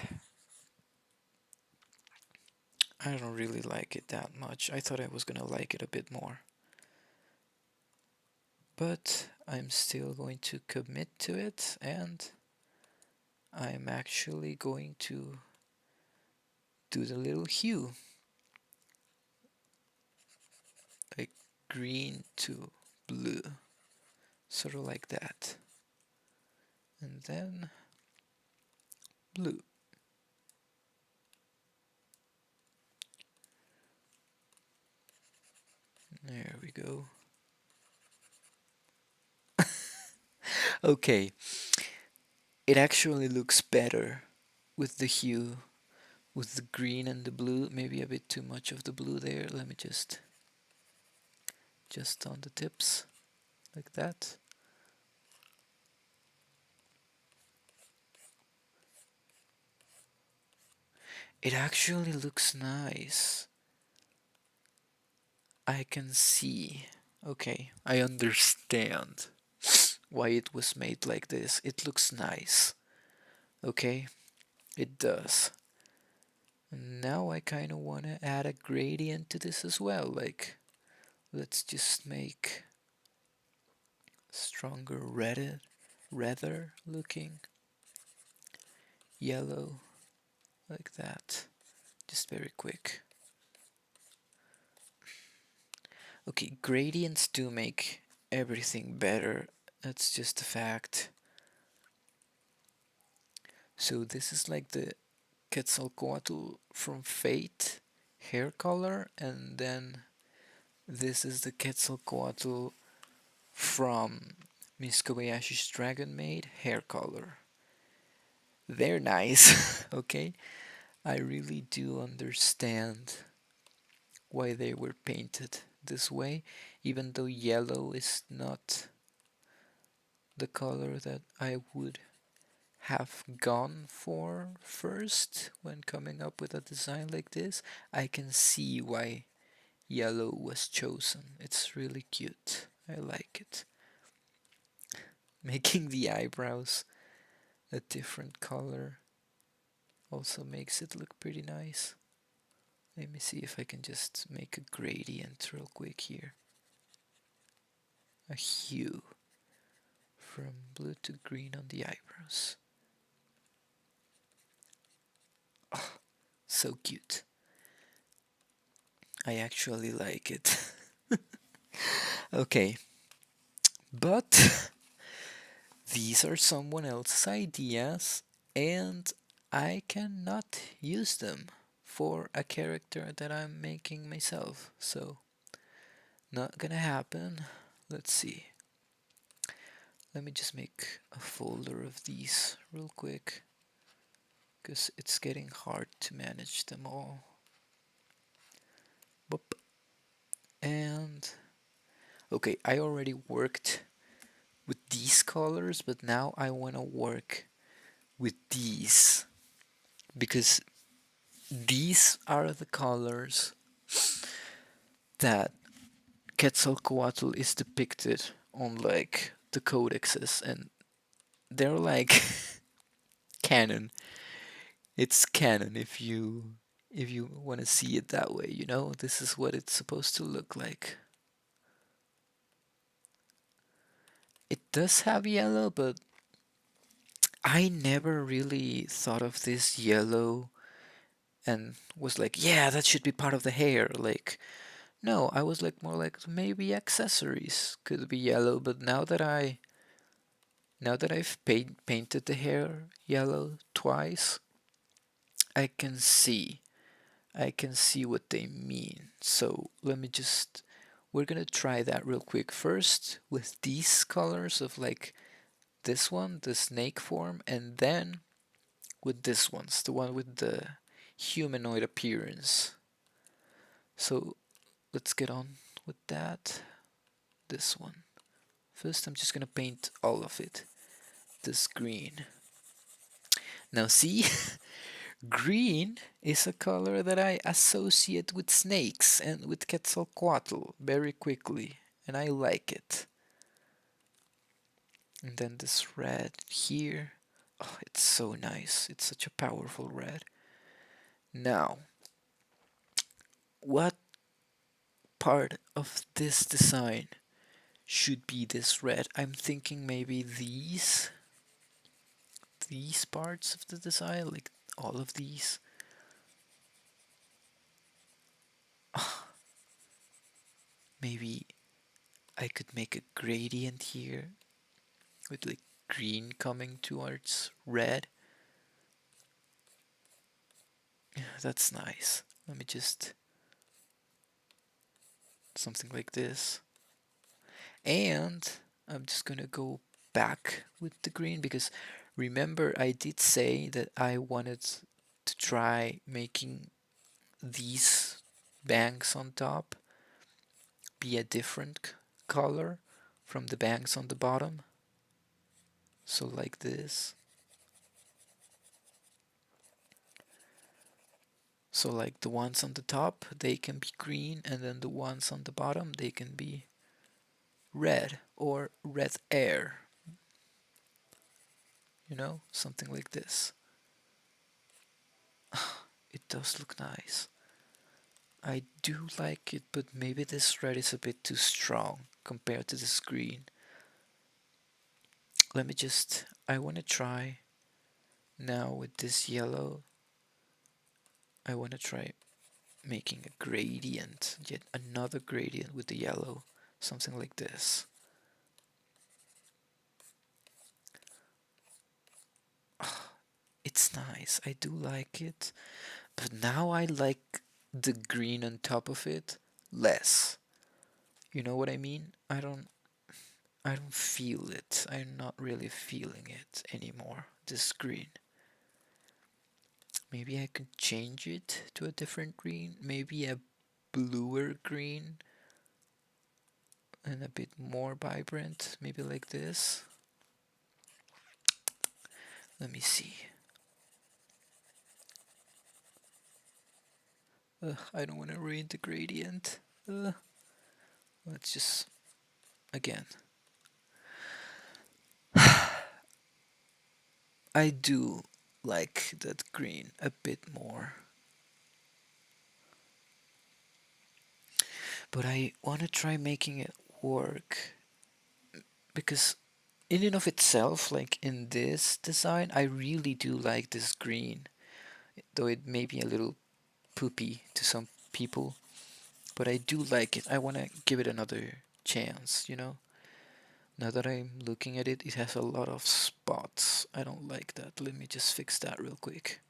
I don't really like it that much. I thought I was gonna like it a bit more. But I'm still going to commit to it, and I'm actually going to do the little hue, like green to blue, sort of like that. And then blue. There we go. Okay, it actually looks better with the hue, with the green and the blue. Maybe a bit too much of the blue there. Let me just on the tips, like that. It actually looks nice. I can see. Okay, I understand why it was made like this. It looks nice. Okay, it does. And now I kind of want to add a gradient to this as well. Like, let's just make stronger redder looking yellow, like that. Just very quick. Okay, gradients do make everything better. That's just a fact. So this is like the Quetzalcoatl from Fate hair color, and then this is the Quetzalcoatl from Miss Kobayashi's Dragon Maid hair color. They're nice, okay? I really do understand why they were painted this way, even though yellow is not the color that I would have gone for first when coming up with a design like this. I can see why yellow was chosen. It's really cute. I like it. Making the eyebrows a different color also makes it look pretty nice. Let me see if I can just make a gradient real quick here. A hue from blue to green on the eyebrows. Oh, so cute. I actually like it. Okay, but these are someone else's ideas, and I cannot use them for a character that I'm making myself. So, not gonna happen. Let's see. Let me just make a folder of these real quick, because it's getting hard to manage them all. Boop. And okay, I already worked with these colors, but now I want to work with these, because these are the colors that Quetzalcoatl is depicted on, like the codexes, and they're like canon. It's canon if you want to see it that way, you know? This is what it's supposed to look like. It does have yellow, but I never really thought of this yellow and was like, yeah, that should be part of the hair. Like, no, I was like more like maybe accessories could be yellow, but now that I've painted the hair yellow twice, I can see I can see what they mean. So let me just we're gonna try that real quick first with these colors of like this one, the snake form, and then with this one's the one with the humanoid appearance. So let's get on with that. This one. First I'm just gonna paint all of it. This green. Now see, Green is a color that I associate with snakes and with Quetzalcoatl very quickly, and I like it. And then this red here. Oh, it's so nice. It's such a powerful red. Now, what part of this design should be this red? I'm thinking maybe these parts of the design, like all of these. Maybe I could make a gradient here with like green coming towards red. Yeah, that's nice. Let me just something like this. And I'm just gonna go back with the green because remember I did say that I wanted to try making these banks on top be a different color from the banks on the bottom. So like this. So like the ones on the top, they can be green, and then the ones on the bottom, they can be red or red air. Something like this. It does look nice. I do like it, but maybe this red is a bit too strong compared to this green. I want to try now with this yellow. I want to try making a gradient, yet another gradient with the yellow, something like this. It's nice, I do like it, but now I like the green on top of it less. You know what I mean? I don't feel it. I'm not really feeling it anymore, this green. Maybe I could change it to a different green, maybe a bluer green and a bit more vibrant, maybe like this. Let me see. I don't want to ruin the gradient. Let's just again. I do like that green a bit more, but I want to try making it work because in and of itself, like in this design, I really do like this green, though it may be a little poopy to some people, but I do like it. I want to give it another chance. Now that I'm looking at it, it has a lot of spots. I don't like that. Let me just fix that real quick.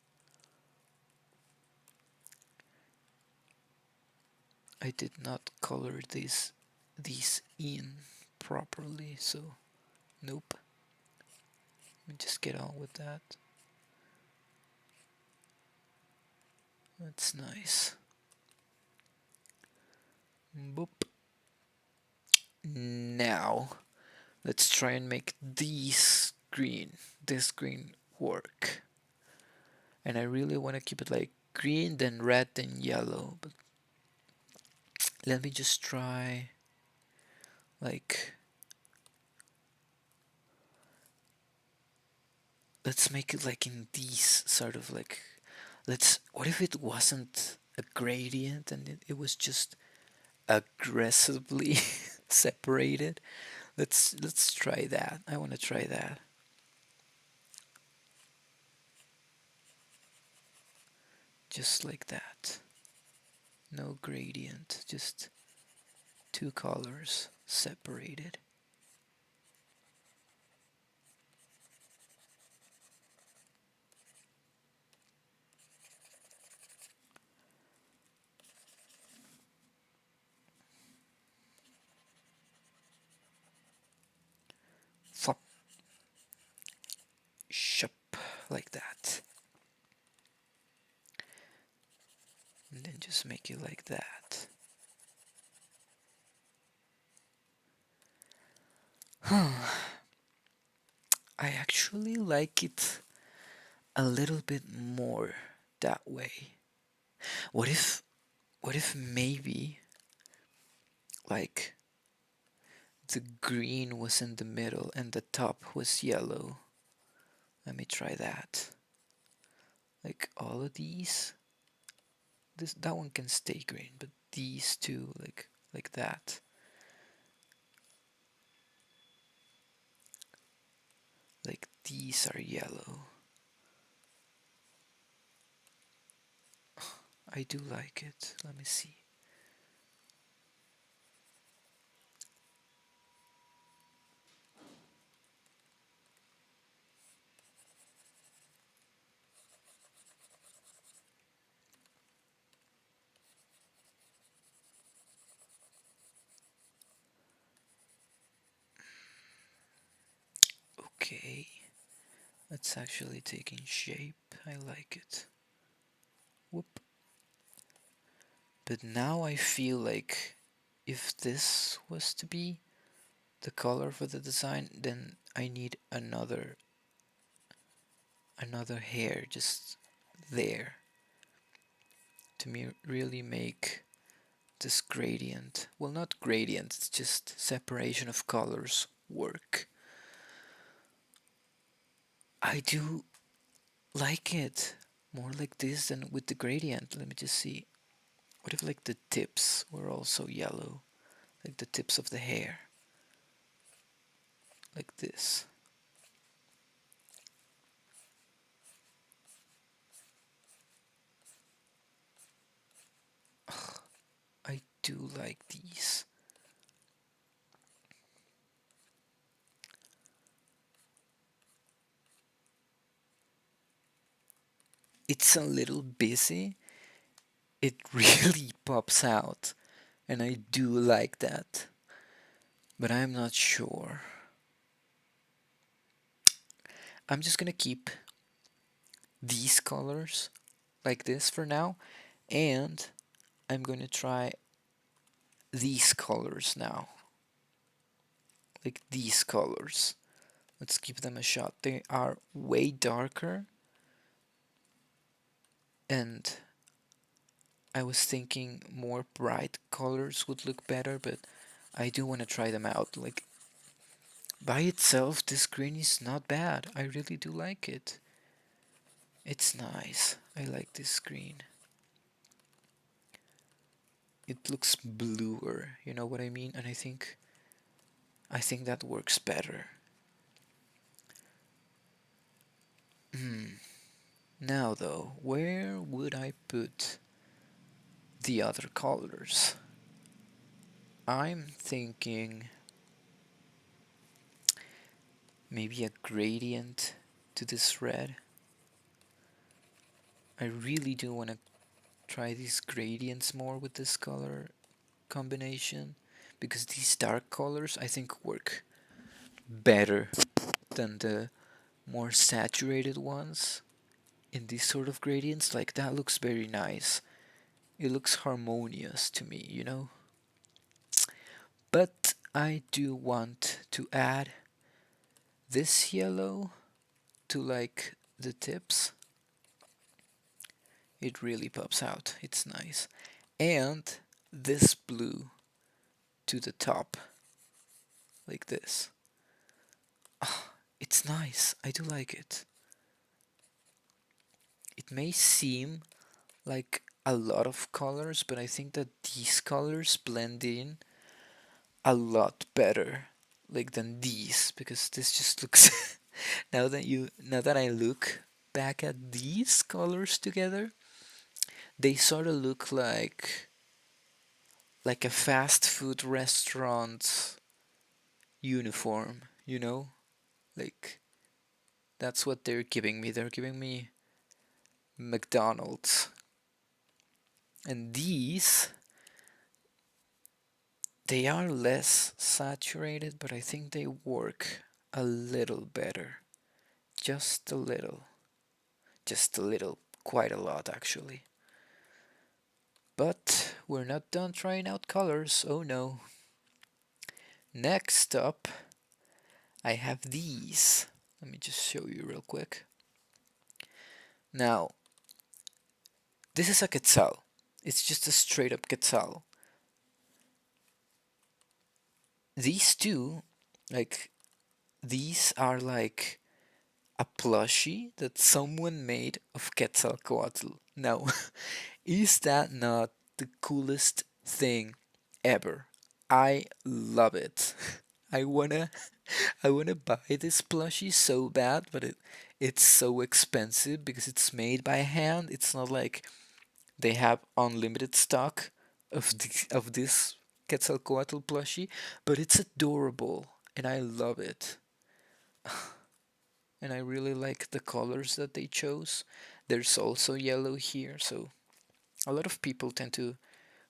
I did not color these in properly, so nope. Let me just get on with that. That's nice. Boop. Now, let's try and make this green work. And I really want to keep it like green, then red, then yellow. But let me just try like let's make it like in these sort of like what if it wasn't a gradient and it was just aggressively separated? Let's try that. I want to try that. Just like that. No gradient, just two colors separated. Flop, shop, like that. And then just make it like that. I actually like it a little bit more that way. What if what if maybe like the green was in the middle and the top was yellow? Let me try that. Like all of these, this that one can stay green, but these two like that. Like these are yellow. I do like it. Let me see. Okay, it's actually taking shape. I like it. Whoop. But now I feel like if this was to be the color for the design, then I need another hair just there to really make this gradient, well, not gradient, it's just separation of colors work. I do like it more like this than with the gradient. Let me just see. What if like the tips were also yellow? Like the tips of the hair. Like this. I do like these. It's a little busy. It really pops out. And I do like that. But I'm not sure. I'm just gonna keep these colors like this for now. And I'm going to try these colors now. Like these colors. Let's give them a shot. They are way darker. And I was thinking more bright colors would look better, but I do want to try them out. Like by itself, this green is not bad. I really do like it. It's nice. I like this green. It looks bluer, you know what I mean? And I think that works better. Now though, where would I put the other colors? I'm thinking maybe a gradient to this red. I really do want to try these gradients more with this color combination because these dark colors I think work better than the more saturated ones in these sort of gradients. Like that looks very nice. It looks harmonious to me, you know? But I do want to add this yellow to like the tips. It really pops out. It's nice. And this blue to the top. Like this. Ah, it's nice. I do like it. It may seem like a lot of colors, but I think that these colors blend in a lot better like than these because this just looks now that I look back at these colors together, they sort of look like a fast food restaurant uniform, you know? Like that's what they're giving me. They're giving me McDonald's. And these they are less saturated, but I think they work a little better. Just a little. Just a little. Quite a lot, actually. But we're not done trying out colors. Oh no. Next up, I have these. Let me just show you real quick. Now, This is a quetzal. It's just a straight up quetzal. These two, like, these are like a plushie that someone made of Quetzalcoatl. Now, is that not the coolest thing ever? I love it. I wanna I wanna buy this plushie so bad, but it's so expensive because it's made by hand. It's not like they have unlimited stock of this Quetzalcoatl plushie, but it's adorable and I love it. And I really like the colors that they chose. There's also yellow here, so a lot of people tend to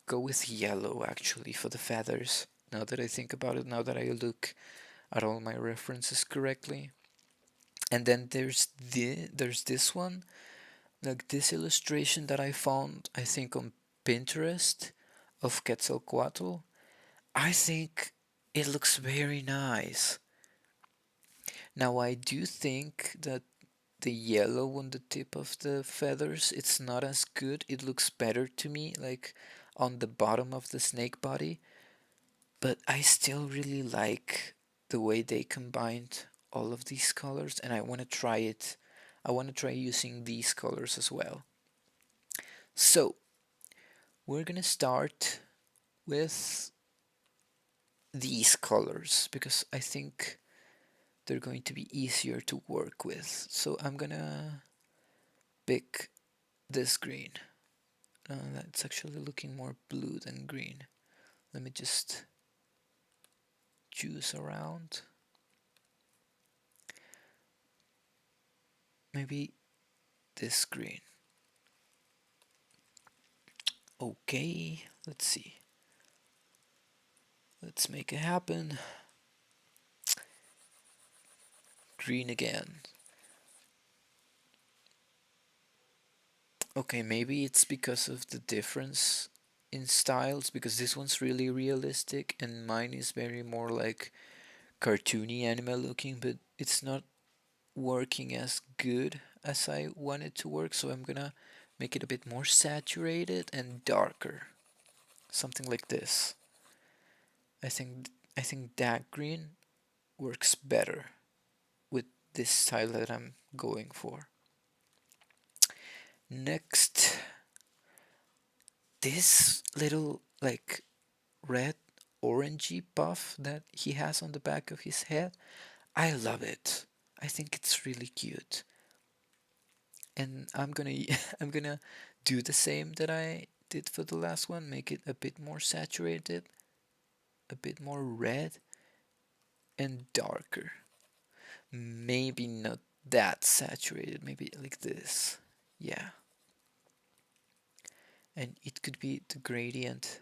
go with yellow actually for the feathers. Now that I think about it, now that I look at all my references correctly. And then there's this one, like this illustration that I found, I think on Pinterest of Quetzalcoatl. I think it looks very nice. Now I do think that the yellow on the tip of the feathers, it's not as good. It looks better to me, like on the bottom of the snake body, but I still really like the way they combined all of these colors, and I want to try it. I want to try using these colors as well. So, we're gonna start with these colors because I think they're going to be easier to work with. So, I'm gonna pick this green. That's actually looking more blue than green. Let me just choose around. Maybe this green. Okay, let's see. Let's make it happen. Green again. Okay, maybe it's because of the difference in styles, because this one's really realistic and mine is very more like cartoony anime looking, but it's not working as good as I want it to work, so I'm gonna make it a bit more saturated and darker. Something like this. I think that green works better with this style that I'm going for. Next, this little like red orangey puff that he has on the back of his head, I love it. I think it's really cute. And I'm gonna I'm gonna do the same that I did for the last one, make it a bit more saturated, a bit more red and darker. Maybe not that saturated, maybe like this. Yeah. And it could be the gradient,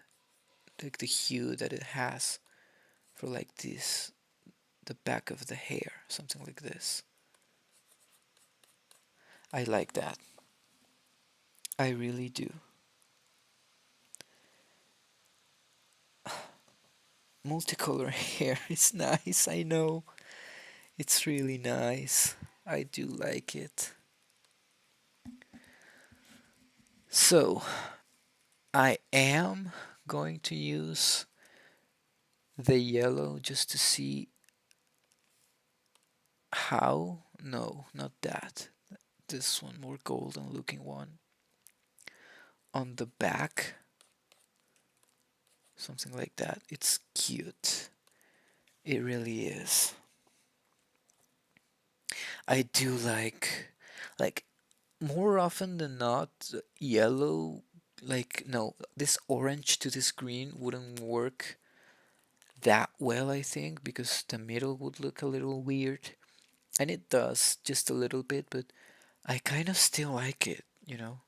like the hue that it has for like this, the back of the hair, something like this. I like that. I really do. Multicolor hair is nice, I know. It's really nice. I do like it. So, I am going to use the yellow just to see how. No, not that. This one, more golden looking one. On the back, something like that. It's cute. It really is. I do like more often than not, yellow, like, no, this orange to this green wouldn't work that well, I think, because the middle would look a little weird. And it does, just a little bit, but I kind of still like it, you know?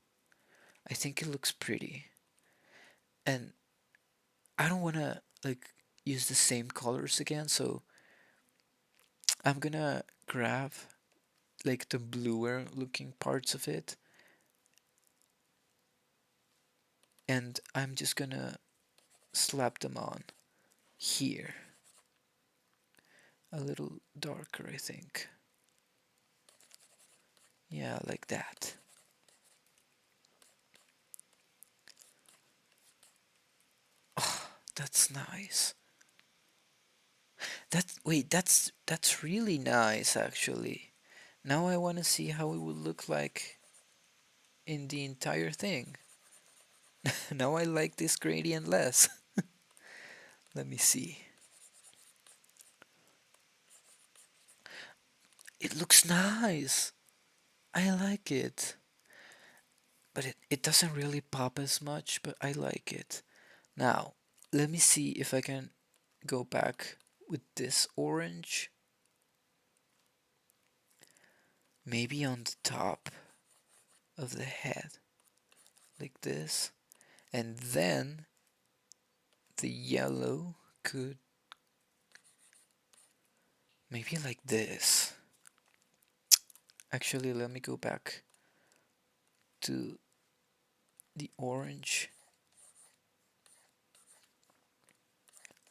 I think it looks pretty. And I don't want to, like, use the same colors again, so I'm gonna grab, like, the bluer looking parts of it, and I'm just gonna slap them on here. A little darker, I think. Yeah, like that. That's nice. That's really nice actually. Now I want to see how it would look like in the entire thing. Now I like this gradient less. Let me see. It looks nice. I like it. But it doesn't really pop as much, but I like it. Now, let me see if I can go back with this orange. Maybe on the top of the head, like this. And then the yellow could maybe like this. Actually, let me go back to the orange,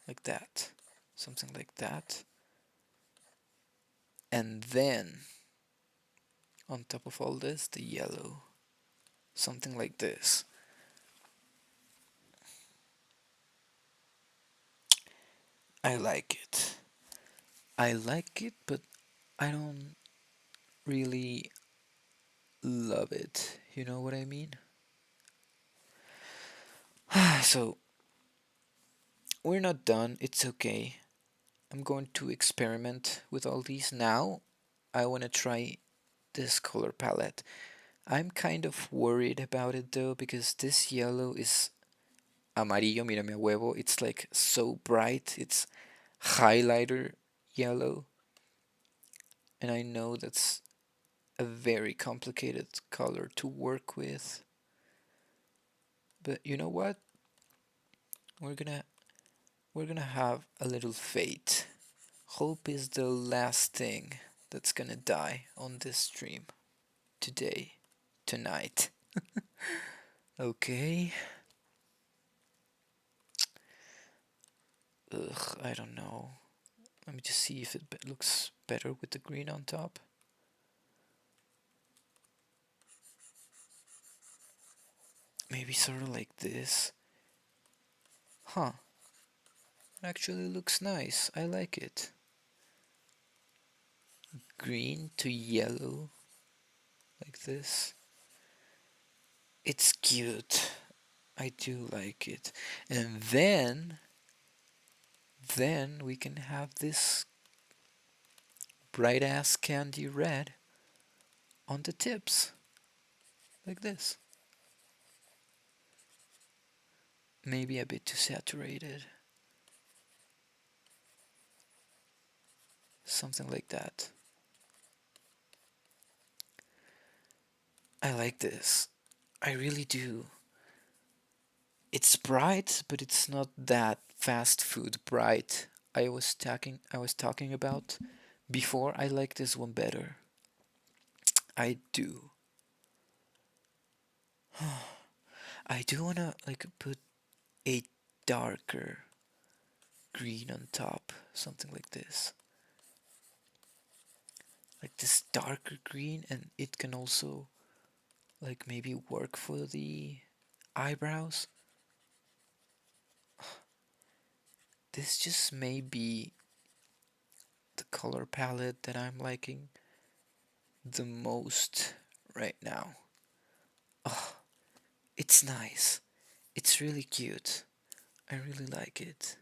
like that. Something like that. And then on top of all this, the yellow. Something like this. I like it. I like it, but I don't really love it. You know what I mean? So, we're not done. It's okay. I'm going to experiment with all these now. I want to try this color palette. I'm kind of worried about it though because this yellow is amarillo, mira mi huevo. It's like so bright. It's highlighter yellow. And I know that's a very complicated color to work with. But you know what? We're gonna we're gonna have a little fate. Hope is the last thing that's gonna die on this stream today, tonight. Okay. Ugh, I don't know. Let me just see if it looks better with the green on top. Maybe sort of like this. Huh. Actually looks nice. I like it. Green to yellow, like this. It's cute. I do like it. And then we can have this bright ass candy red on the tips, like this. Maybe a bit too saturated. Something like that. I like this. I really do. It's bright, but it's not that fast food bright I was talking about before. I like this one better. I do. I do wanna like put a darker green on top, something like this. Like this darker green, and it can also like maybe work for the eyebrows. This just may be the color palette that I'm liking the most right now. Oh, it's nice. It's really cute. I really like it.